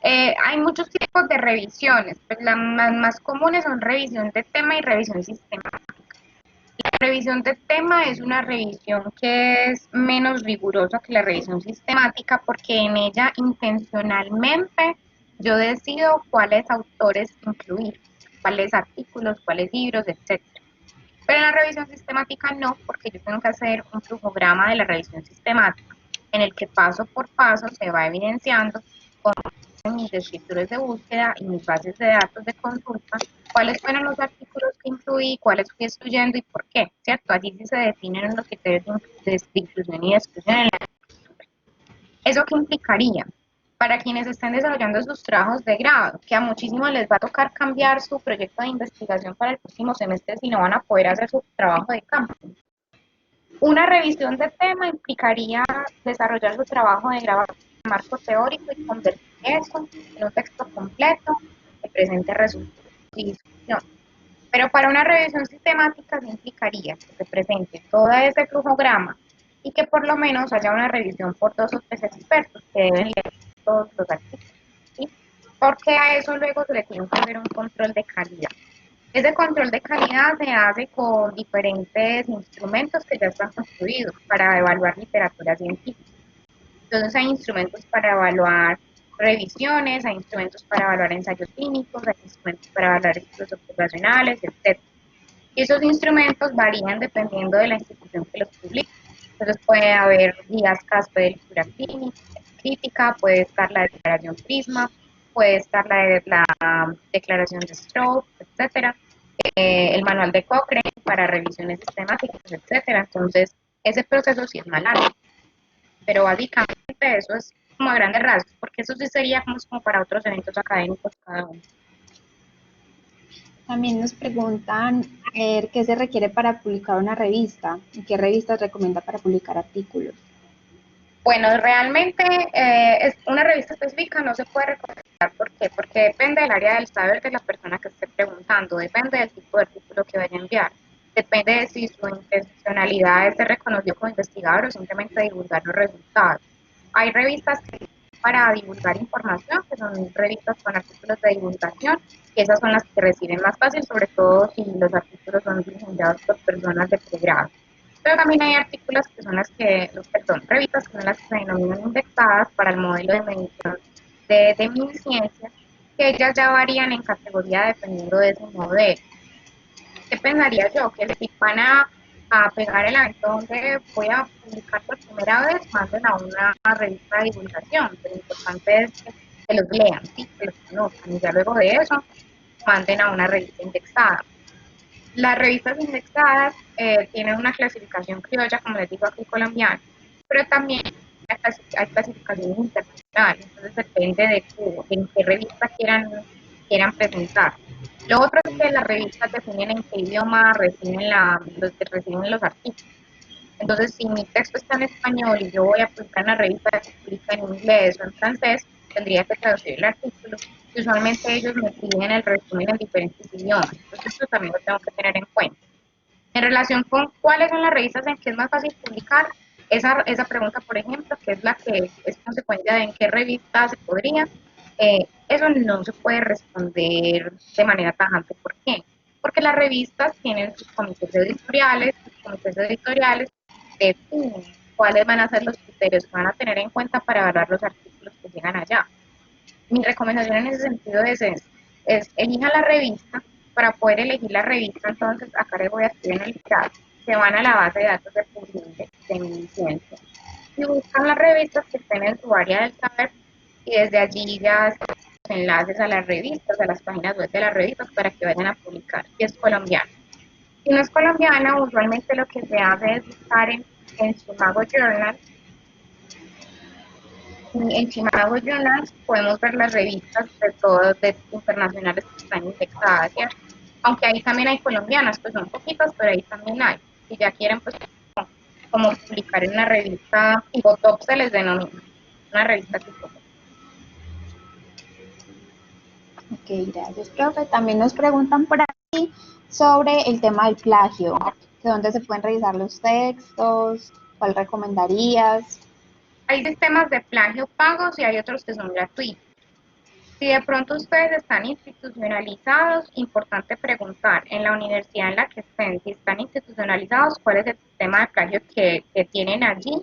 hay muchos tipos de revisiones, pues las más comunes son revisión de tema y revisión sistemática. La revisión de tema es una revisión que es menos rigurosa que la revisión sistemática porque en ella intencionalmente yo decido cuáles autores incluir, cuáles artículos, cuáles libros, etcétera. Pero en la revisión sistemática no, porque yo tengo que hacer un flujograma de la revisión sistemática en el que paso por paso se va evidenciando con mis descriptores de búsqueda y mis bases de datos de consulta cuáles fueron los artículos que incluí, cuáles fui excluyendo y por qué, ¿cierto? Allí sí se definen los criterios de inclusión y de exclusión en la escritura. ¿Eso qué implicaría? Para quienes estén desarrollando sus trabajos de grado, que a muchísimos les va a tocar cambiar su proyecto de investigación para el próximo semestre si no van a poder hacer su trabajo de campo. Una revisión de tema implicaría desarrollar su trabajo de grado en marco teórico y convertir eso en un texto completo que presente resultados y discusión. Pero para una revisión sistemática se implicaría que se presente todo ese flujograma y que por lo menos haya una revisión por 2 o 3 expertos que deben leer todos los artículos, ¿sí? Porque a eso luego se le tiene que hacer un control de calidad. Ese control de calidad se hace con diferentes instrumentos que ya están construidos para evaluar literatura científica. Entonces hay instrumentos para evaluar revisiones, hay instrumentos para evaluar ensayos clínicos, hay instrumentos para evaluar estudios observacionales, etc. Y esos instrumentos varían dependiendo de la institución que los publique. Entonces puede haber guías CASPE de lectura crítica, puede estar la declaración Prisma, puede estar la declaración de Stroke, etcétera, el manual de Cochrane para revisiones sistemáticas, etcétera. Entonces, ese proceso sí es más largo, pero básicamente eso es como a grandes rasgos, porque eso sí sería como para otros eventos académicos cada uno. También nos preguntan qué se requiere para publicar una revista y qué revistas recomienda para publicar artículos. Bueno, realmente es una revista específica no se puede recomendar. ¿Por qué? Porque depende del área del saber de la persona que esté preguntando, depende del tipo de artículo que vaya a enviar, depende de si su intencionalidad es ser reconocido como investigador o simplemente divulgar los resultados. Hay revistas para divulgar información, que son revistas con artículos de divulgación, y esas son las que reciben más fácil, sobre todo si los artículos son diseñados por personas de pregrado. Pero también hay artículos que son revistas que son las que se denominan indexadas para el modelo de medición de mi ciencia, que ellas ya varían en categoría dependiendo de ese modelo. ¿Qué pensaría yo? Que si van a pegar el evento donde voy a publicar por primera vez, manden a una revista de divulgación, pero lo importante es que los lean, ¿sí? Que los conozcan, y ya luego de eso manden a una revista indexada. Las revistas indexadas tienen una clasificación criolla, como les digo aquí colombiana, pero también hay clasificaciones internacionales, entonces depende de en qué revista quieran presentar. Lo otro es que las revistas definen en qué idioma reciben los artículos. Entonces, si mi texto está en español y yo voy a publicar en la revista que publica en inglés o en francés, tendría que traducir el artículo. Y usualmente ellos me piden el resumen en diferentes idiomas. Entonces, esto también lo tengo que tener en cuenta. En relación con cuáles son las revistas en que es más fácil publicar, esa pregunta, por ejemplo, que es la que es consecuencia de en qué revista se podría, eso no se puede responder de manera tajante. ¿Por qué? Porque las revistas tienen sus comités editoriales definen cuáles van a ser los criterios que van a tener en cuenta para evaluar los artículos que llegan allá. Mi recomendación en ese sentido es elija la revista. Para poder elegir la revista, entonces acá les voy a escribir en el chat, se van a la base de datos de PubLibre, de mi ciencia, y buscan las revistas que estén en su área del saber, y desde allí ya los enlaces a las revistas, a las páginas web de las revistas para que vayan a publicar, si es colombiana. Si no es colombiana, usualmente lo que se hace es buscar en Chimago Journal. En Chimago Journal podemos ver las revistas de internacionales que están indexadas, ¿cierto? Aunque ahí también hay colombianas, pues son poquitas, pero ahí también hay. Si ya quieren, pues, como publicar en una revista tipo top, se les denomina, una revista tipo top. Ok, gracias, profe. También nos preguntan por aquí sobre el tema del plagio, de dónde se pueden revisar los textos, cuál recomendarías. Hay sistemas de plagio pagos y hay otros que son gratuitos. Si de pronto ustedes están institucionalizados, importante preguntar en la universidad en la que estén, si están institucionalizados, cuál es el sistema de plagio que tienen allí,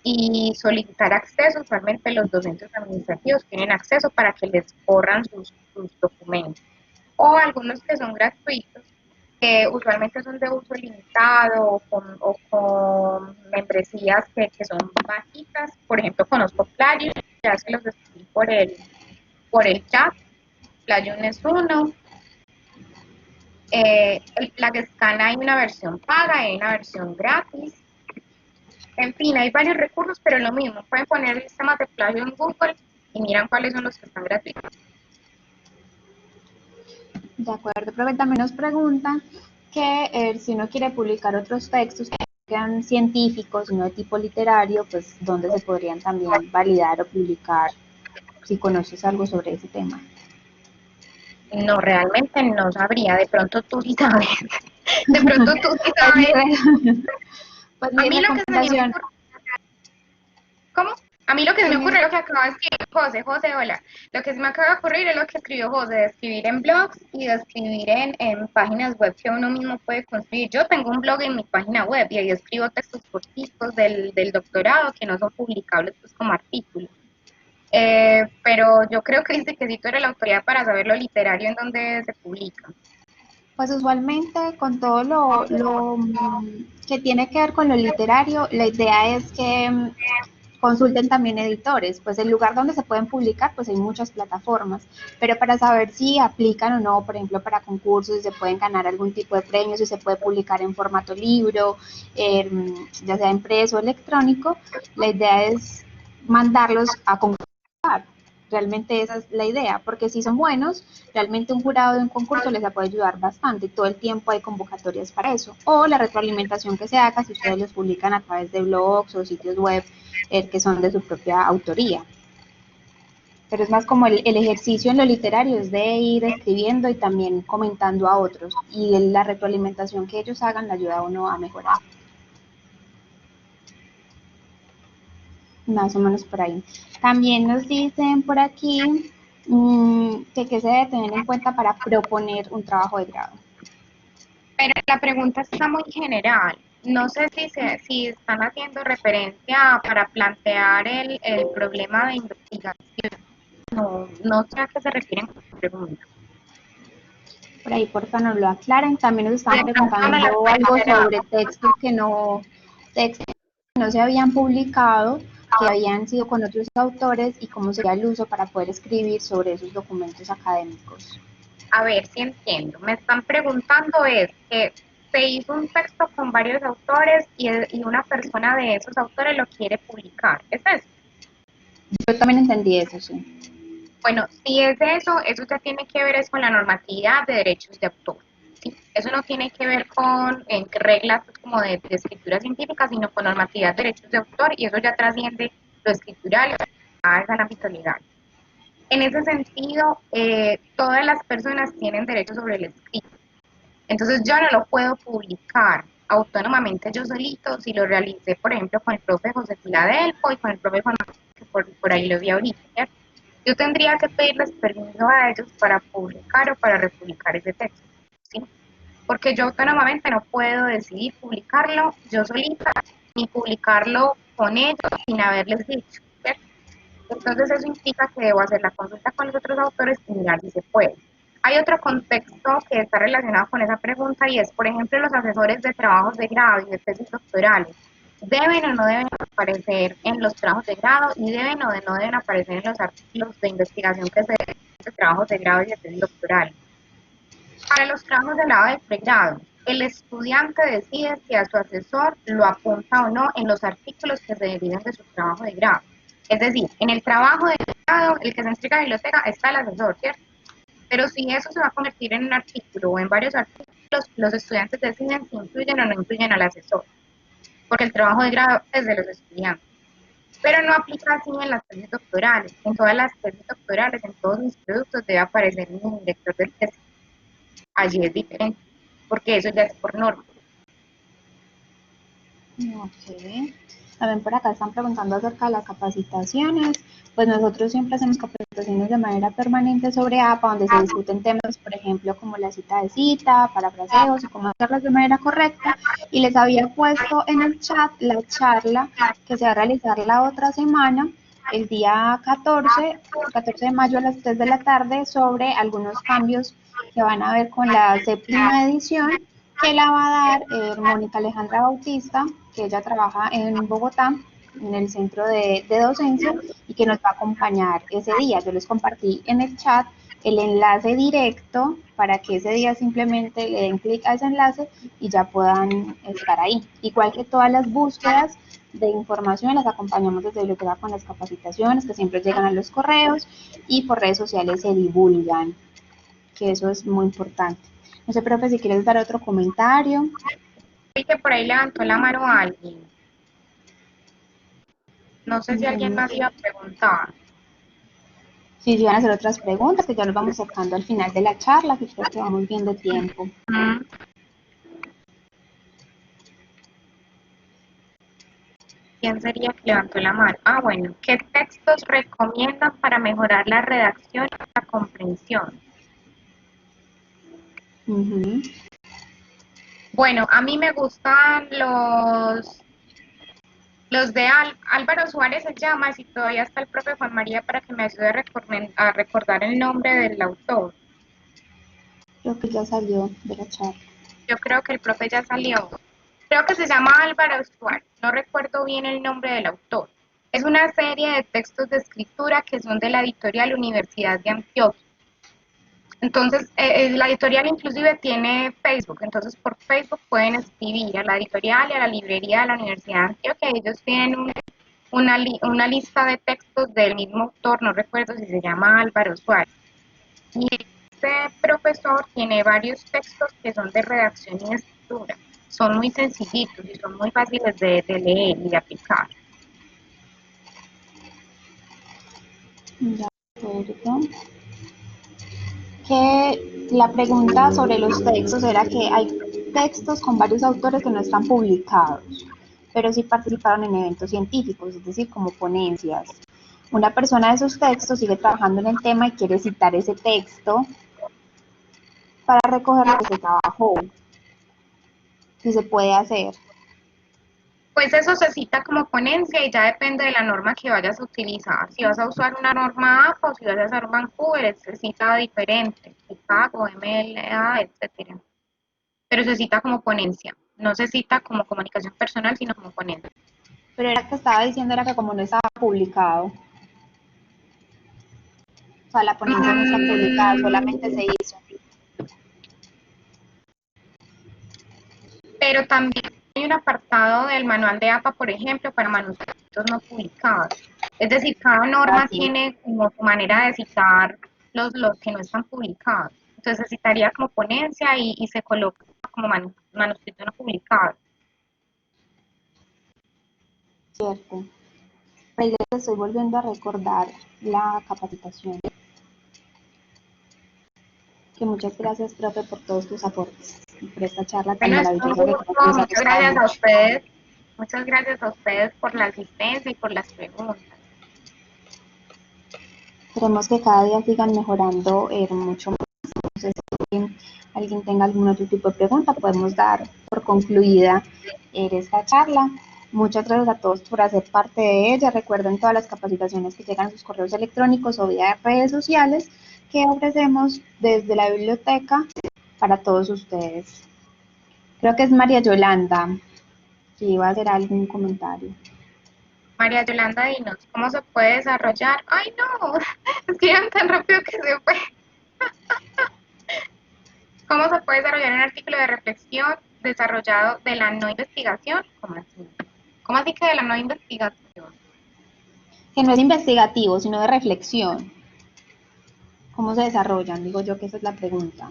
y solicitar acceso. Usualmente los docentes administrativos tienen acceso para que les corran sus documentos. O algunos que son gratuitos, que usualmente son de uso limitado o con membresías que son bajitas. Por ejemplo, conozco Plagium, ya se los escribí por el chat. Plagium es uno. El Plagescan hay una versión paga y hay una versión gratis. En fin, hay varios recursos, pero lo mismo, pueden poner sistemas de plagio en Google y miran cuáles son los que están gratuitos. De acuerdo, pero también nos preguntan que si uno quiere publicar otros textos que no sean científicos, sino de tipo literario, pues dónde se podrían también validar o publicar, si conoces algo sobre ese tema. No, realmente no sabría, de pronto tú sí sabes. De pronto tú sí Pues mi, sabes. pues A mi mí lo que se me recomendación, ocurre, ¿cómo? A mí lo que se me ocurre dime. es lo que acaba de escribir José, hola. Lo que se me acaba de ocurrir es lo que escribió José, de escribir en blogs y de escribir en páginas web que uno mismo puede construir. Yo tengo un blog en mi página web y ahí escribo textos cortitos del doctorado que no son publicables pues como artículos. Pero yo creo que dice que sí tú eres la autoridad para saber lo literario en donde se publica. Pues usualmente con todo lo que tiene que ver con lo literario, la idea es que consulten también editores, pues el lugar donde se pueden publicar, pues hay muchas plataformas, pero para saber si aplican o no, por ejemplo, para concursos, si se pueden ganar algún tipo de premio, si se puede publicar en formato libro, ya sea impreso o electrónico, la idea es mandarlos a concursar. Realmente esa es la idea, porque si son buenos, realmente un jurado de un concurso les puede ayudar bastante. Todo el tiempo hay convocatorias para eso. O la retroalimentación que se haga si ustedes los publican a través de blogs o sitios web que son de su propia autoría. Pero es más como el ejercicio en lo literario, es de ir escribiendo y también comentando a otros. Y la retroalimentación que ellos hagan le ayuda a uno a mejorar. Más o menos por ahí. También nos dicen por aquí que qué se debe tener en cuenta para proponer un trabajo de grado. Pero la pregunta está muy general. No sé si están haciendo referencia para plantear el problema de investigación. No sé a qué se refieren con la pregunta. Por ahí, porfa, nos lo aclaran. También nos Sí, están no me la preguntando pueden algo esperar. sobre textos que no se habían publicado, que habían sido con otros autores y cómo sería el uso para poder escribir sobre esos documentos académicos. A ver si entiendo. Me están preguntando es que se hizo un texto con varios autores y una persona de esos autores lo quiere publicar. ¿Es eso? Yo también entendí eso, sí. Bueno, si es eso ya tiene que ver es con la normatividad de derechos de autor. ¿Sí? Eso no tiene que ver con reglas pues, como de escritura científica, sino con normatividad de derechos de autor y eso ya trasciende lo escritural al ámbito legal. En ese sentido, todas las personas tienen derecho sobre el escrito. Entonces yo no lo puedo publicar autónomamente yo solito si lo realicé, por ejemplo, con el profe José Filadelfo y con el profe Juan, que por ahí lo vi ahorita, ¿cierto? Yo tendría que pedirles permiso a ellos para publicar o para republicar ese texto, ¿sí? Porque yo autónomamente no puedo decidir publicarlo yo solita ni publicarlo con ellos sin haberles dicho, ¿cierto? Entonces eso implica que debo hacer la consulta con los otros autores y mirar si se puede. Hay otro contexto que está relacionado con esa pregunta y es, por ejemplo, los asesores de trabajos de grado y de tesis doctorales. ¿Deben o no deben aparecer en los trabajos de grado y deben o no deben aparecer en los artículos de investigación que se den de trabajos de grado y de tesis doctorales? Para los trabajos de grado y pregrado, el estudiante decide si a su asesor lo apunta o no en los artículos que se deriven de su trabajo de grado. Es decir, en el trabajo de grado, el que se entrega en la biblioteca, está el asesor, ¿cierto? Pero si eso se va a convertir en un artículo o en varios artículos, los estudiantes deciden si incluyen o no incluyen al asesor, porque el trabajo de grado es de los estudiantes. Pero no aplica así en las tesis doctorales. En todas las tesis doctorales, en todos mis productos, debe aparecer un director del tesis. Allí es diferente, porque eso ya es por norma. Ok. También por acá están preguntando acerca de las capacitaciones. Pues nosotros siempre hacemos capacitaciones de manera permanente sobre APA, donde se discuten temas, por ejemplo, como la cita de cita, parafraseos y cómo hacerlas de manera correcta. Y les había puesto en el chat la charla que se va a realizar la otra semana, el día 14 de mayo a las 3 de la tarde, sobre algunos cambios que van a ver con la séptima edición que la va a dar Mónica Alejandra Bautista, que ella trabaja en Bogotá, en el centro de docencia, y que nos va a acompañar ese día. Yo les compartí en el chat el enlace directo para que ese día simplemente le den clic a ese enlace y ya puedan estar ahí. Igual que todas las búsquedas de información las acompañamos desde Biblioteca con las capacitaciones que siempre llegan a los correos y por redes sociales se divulgan, que eso es muy importante. No sé, profe, si quieres dar otro comentario. Y que por ahí levantó la mano alguien. No sé si alguien más iba a preguntar. Sí, si van a hacer otras preguntas, que ya nos vamos acercando al final de la charla, que creo que vamos bien de tiempo. ¿Quién sería que levantó la mano? Ah, bueno, ¿qué textos recomiendan para mejorar la redacción y la comprensión? Uh-huh. Bueno, a mí me gustan los de Álvaro Suárez se llama, si todavía está el profe Juan María para que me ayude a recordar el nombre del autor. Creo que ya salió de la charla. Yo creo que el profe ya salió. Creo que se llama Álvaro Suárez, no recuerdo bien el nombre del autor. Es una serie de textos de escritura que son de la editorial Universidad de Antioquia. Entonces, la editorial inclusive tiene Facebook, entonces por Facebook pueden escribir a la editorial y a la librería de la Universidad de Antioquia. Ellos tienen una lista de textos del mismo autor, no recuerdo si se llama Álvaro Suárez. Y este profesor tiene varios textos que son de redacción y escritura. Son muy sencillitos y son muy fáciles de leer y de aplicar. De acuerdo. Que la pregunta sobre los textos era que hay textos con varios autores que no están publicados, pero sí participaron en eventos científicos, es decir, como ponencias. Una persona de esos textos sigue trabajando en el tema y quiere citar ese texto para recoger lo que se trabajó, si se puede hacer. Pues eso se cita como ponencia y ya depende de la norma que vayas a utilizar. Si vas a usar una norma APA o si vas a usar Vancouver, se cita diferente, Chicago, MLA, etcétera. Pero se cita como ponencia, no se cita como comunicación personal, sino como ponencia. Pero era que estaba diciendo era que como no estaba publicado, o sea, la ponencia no está publicada, solamente se hizo. Pero también hay un apartado del manual de APA, por ejemplo, para manuscritos no publicados. Es decir, cada norma Así. tiene como su manera de citar los que no están publicados. Entonces se citaría como ponencia y se coloca como manuscrito no publicado. Cierto. Ahí les estoy volviendo a recordar la capacitación. Que muchas gracias, profe, por todos tus aportes y por esta charla tan Bueno, es un maravillosa que creo que gusto, les ha muchas gustado gracias a mucho. ustedes. Muchas gracias a ustedes por la asistencia y por las preguntas. Esperemos que cada día sigan mejorando mucho más. No sé si alguien tenga algún otro tipo de pregunta, podemos dar por concluida esta charla. Muchas gracias a todos por hacer parte de ella. Recuerden todas las capacitaciones que llegan a sus correos electrónicos o vía redes sociales que ofrecemos desde la biblioteca para todos ustedes. Creo que es María Yolanda, si iba a hacer algún comentario. María Yolanda, dinos, ¿cómo se puede desarrollar? ¡Ay, no! Escriban tan rápido que se fue. ¿Cómo se puede desarrollar un artículo de reflexión desarrollado de la no investigación? ¿Cómo así? ¿Cómo así que de la no investigación? Que no es investigativo, sino de reflexión. ¿Cómo se desarrollan? Digo yo que esa es la pregunta.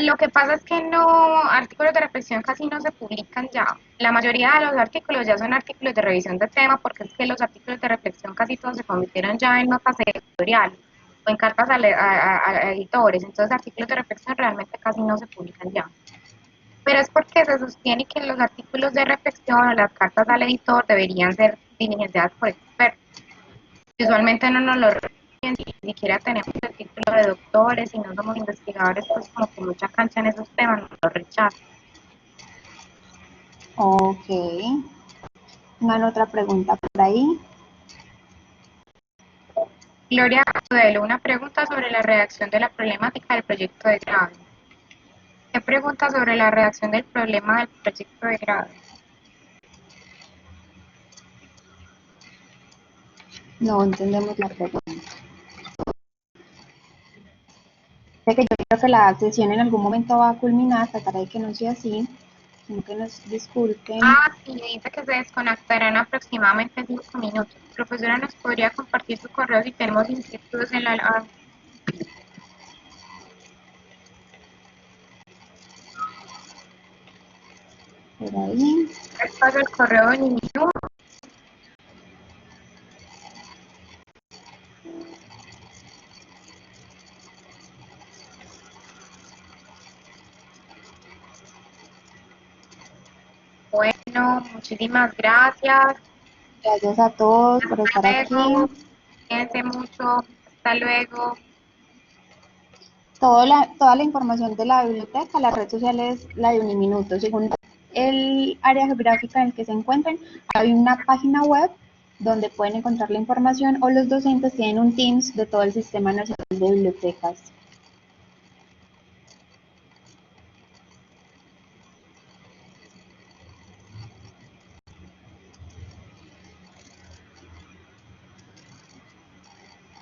Lo que pasa es que no, artículos de reflexión casi no se publican ya. La mayoría de los artículos ya son artículos de revisión de tema porque es que los artículos de reflexión casi todos se convirtieron ya en notas editoriales o en cartas a editores. Entonces artículos de reflexión realmente casi no se publican ya. Pero es porque se sostiene que los artículos de reflexión o las cartas al editor deberían ser diligenciadas por expertos. Usualmente no nos lo reciben, ni siquiera tenemos el título de doctores y no somos investigadores, pues como que mucha cancha en esos temas nos lo rechazan. Ok. ¿Tengan otra pregunta por ahí? Gloria Tudelo, una pregunta sobre la redacción de la problemática del proyecto de grado. ¿Qué pregunta sobre la redacción del problema del proyecto de grado? No entendemos la pregunta. Sé que yo creo que la sesión en algún momento va a culminar, trataré de que no sea así, sino que nos disculpen. Ah, sí, dice que se desconectará en aproximadamente 5 minutos. Profesora, ¿nos podría compartir su correo si tenemos inquietudes en la... Por ahí. les paso el correo en inicio. Bueno, muchísimas gracias. Gracias a todos por Hasta estar aquí. luego. Cuídense mucho. Hasta luego. Toda la información de la biblioteca, las redes sociales, la de Uniminuto. Según el área geográfica en el que se encuentren, hay una página web donde pueden encontrar la información o los docentes tienen un Teams de todo el Sistema Nacional de Bibliotecas.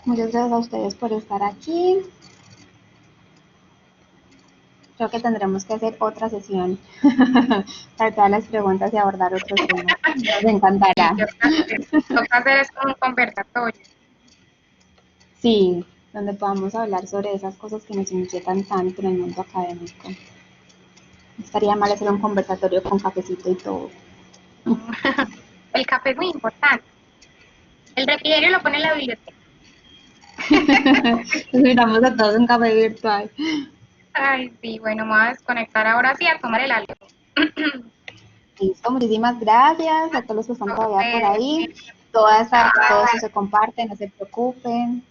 Muchas gracias a ustedes por estar aquí. Creo que tendremos que hacer otra sesión para todas las preguntas y abordar otros temas. Nos Y encantará. yo creo que toca hacer es como un conversatorio. Sí, donde podamos hablar sobre esas cosas que nos inquietan tanto en el mundo académico. No estaría mal hacer un conversatorio con cafecito y todo. El café es muy importante. El refrigerio lo pone en la biblioteca. Nos invitamos a todos un café virtual. Ay, sí, bueno, me voy a desconectar ahora sí a tomar el algo. Listo, muchísimas gracias a todos los que están todavía por ahí. Todo Chao. eso se comparte, no se preocupen.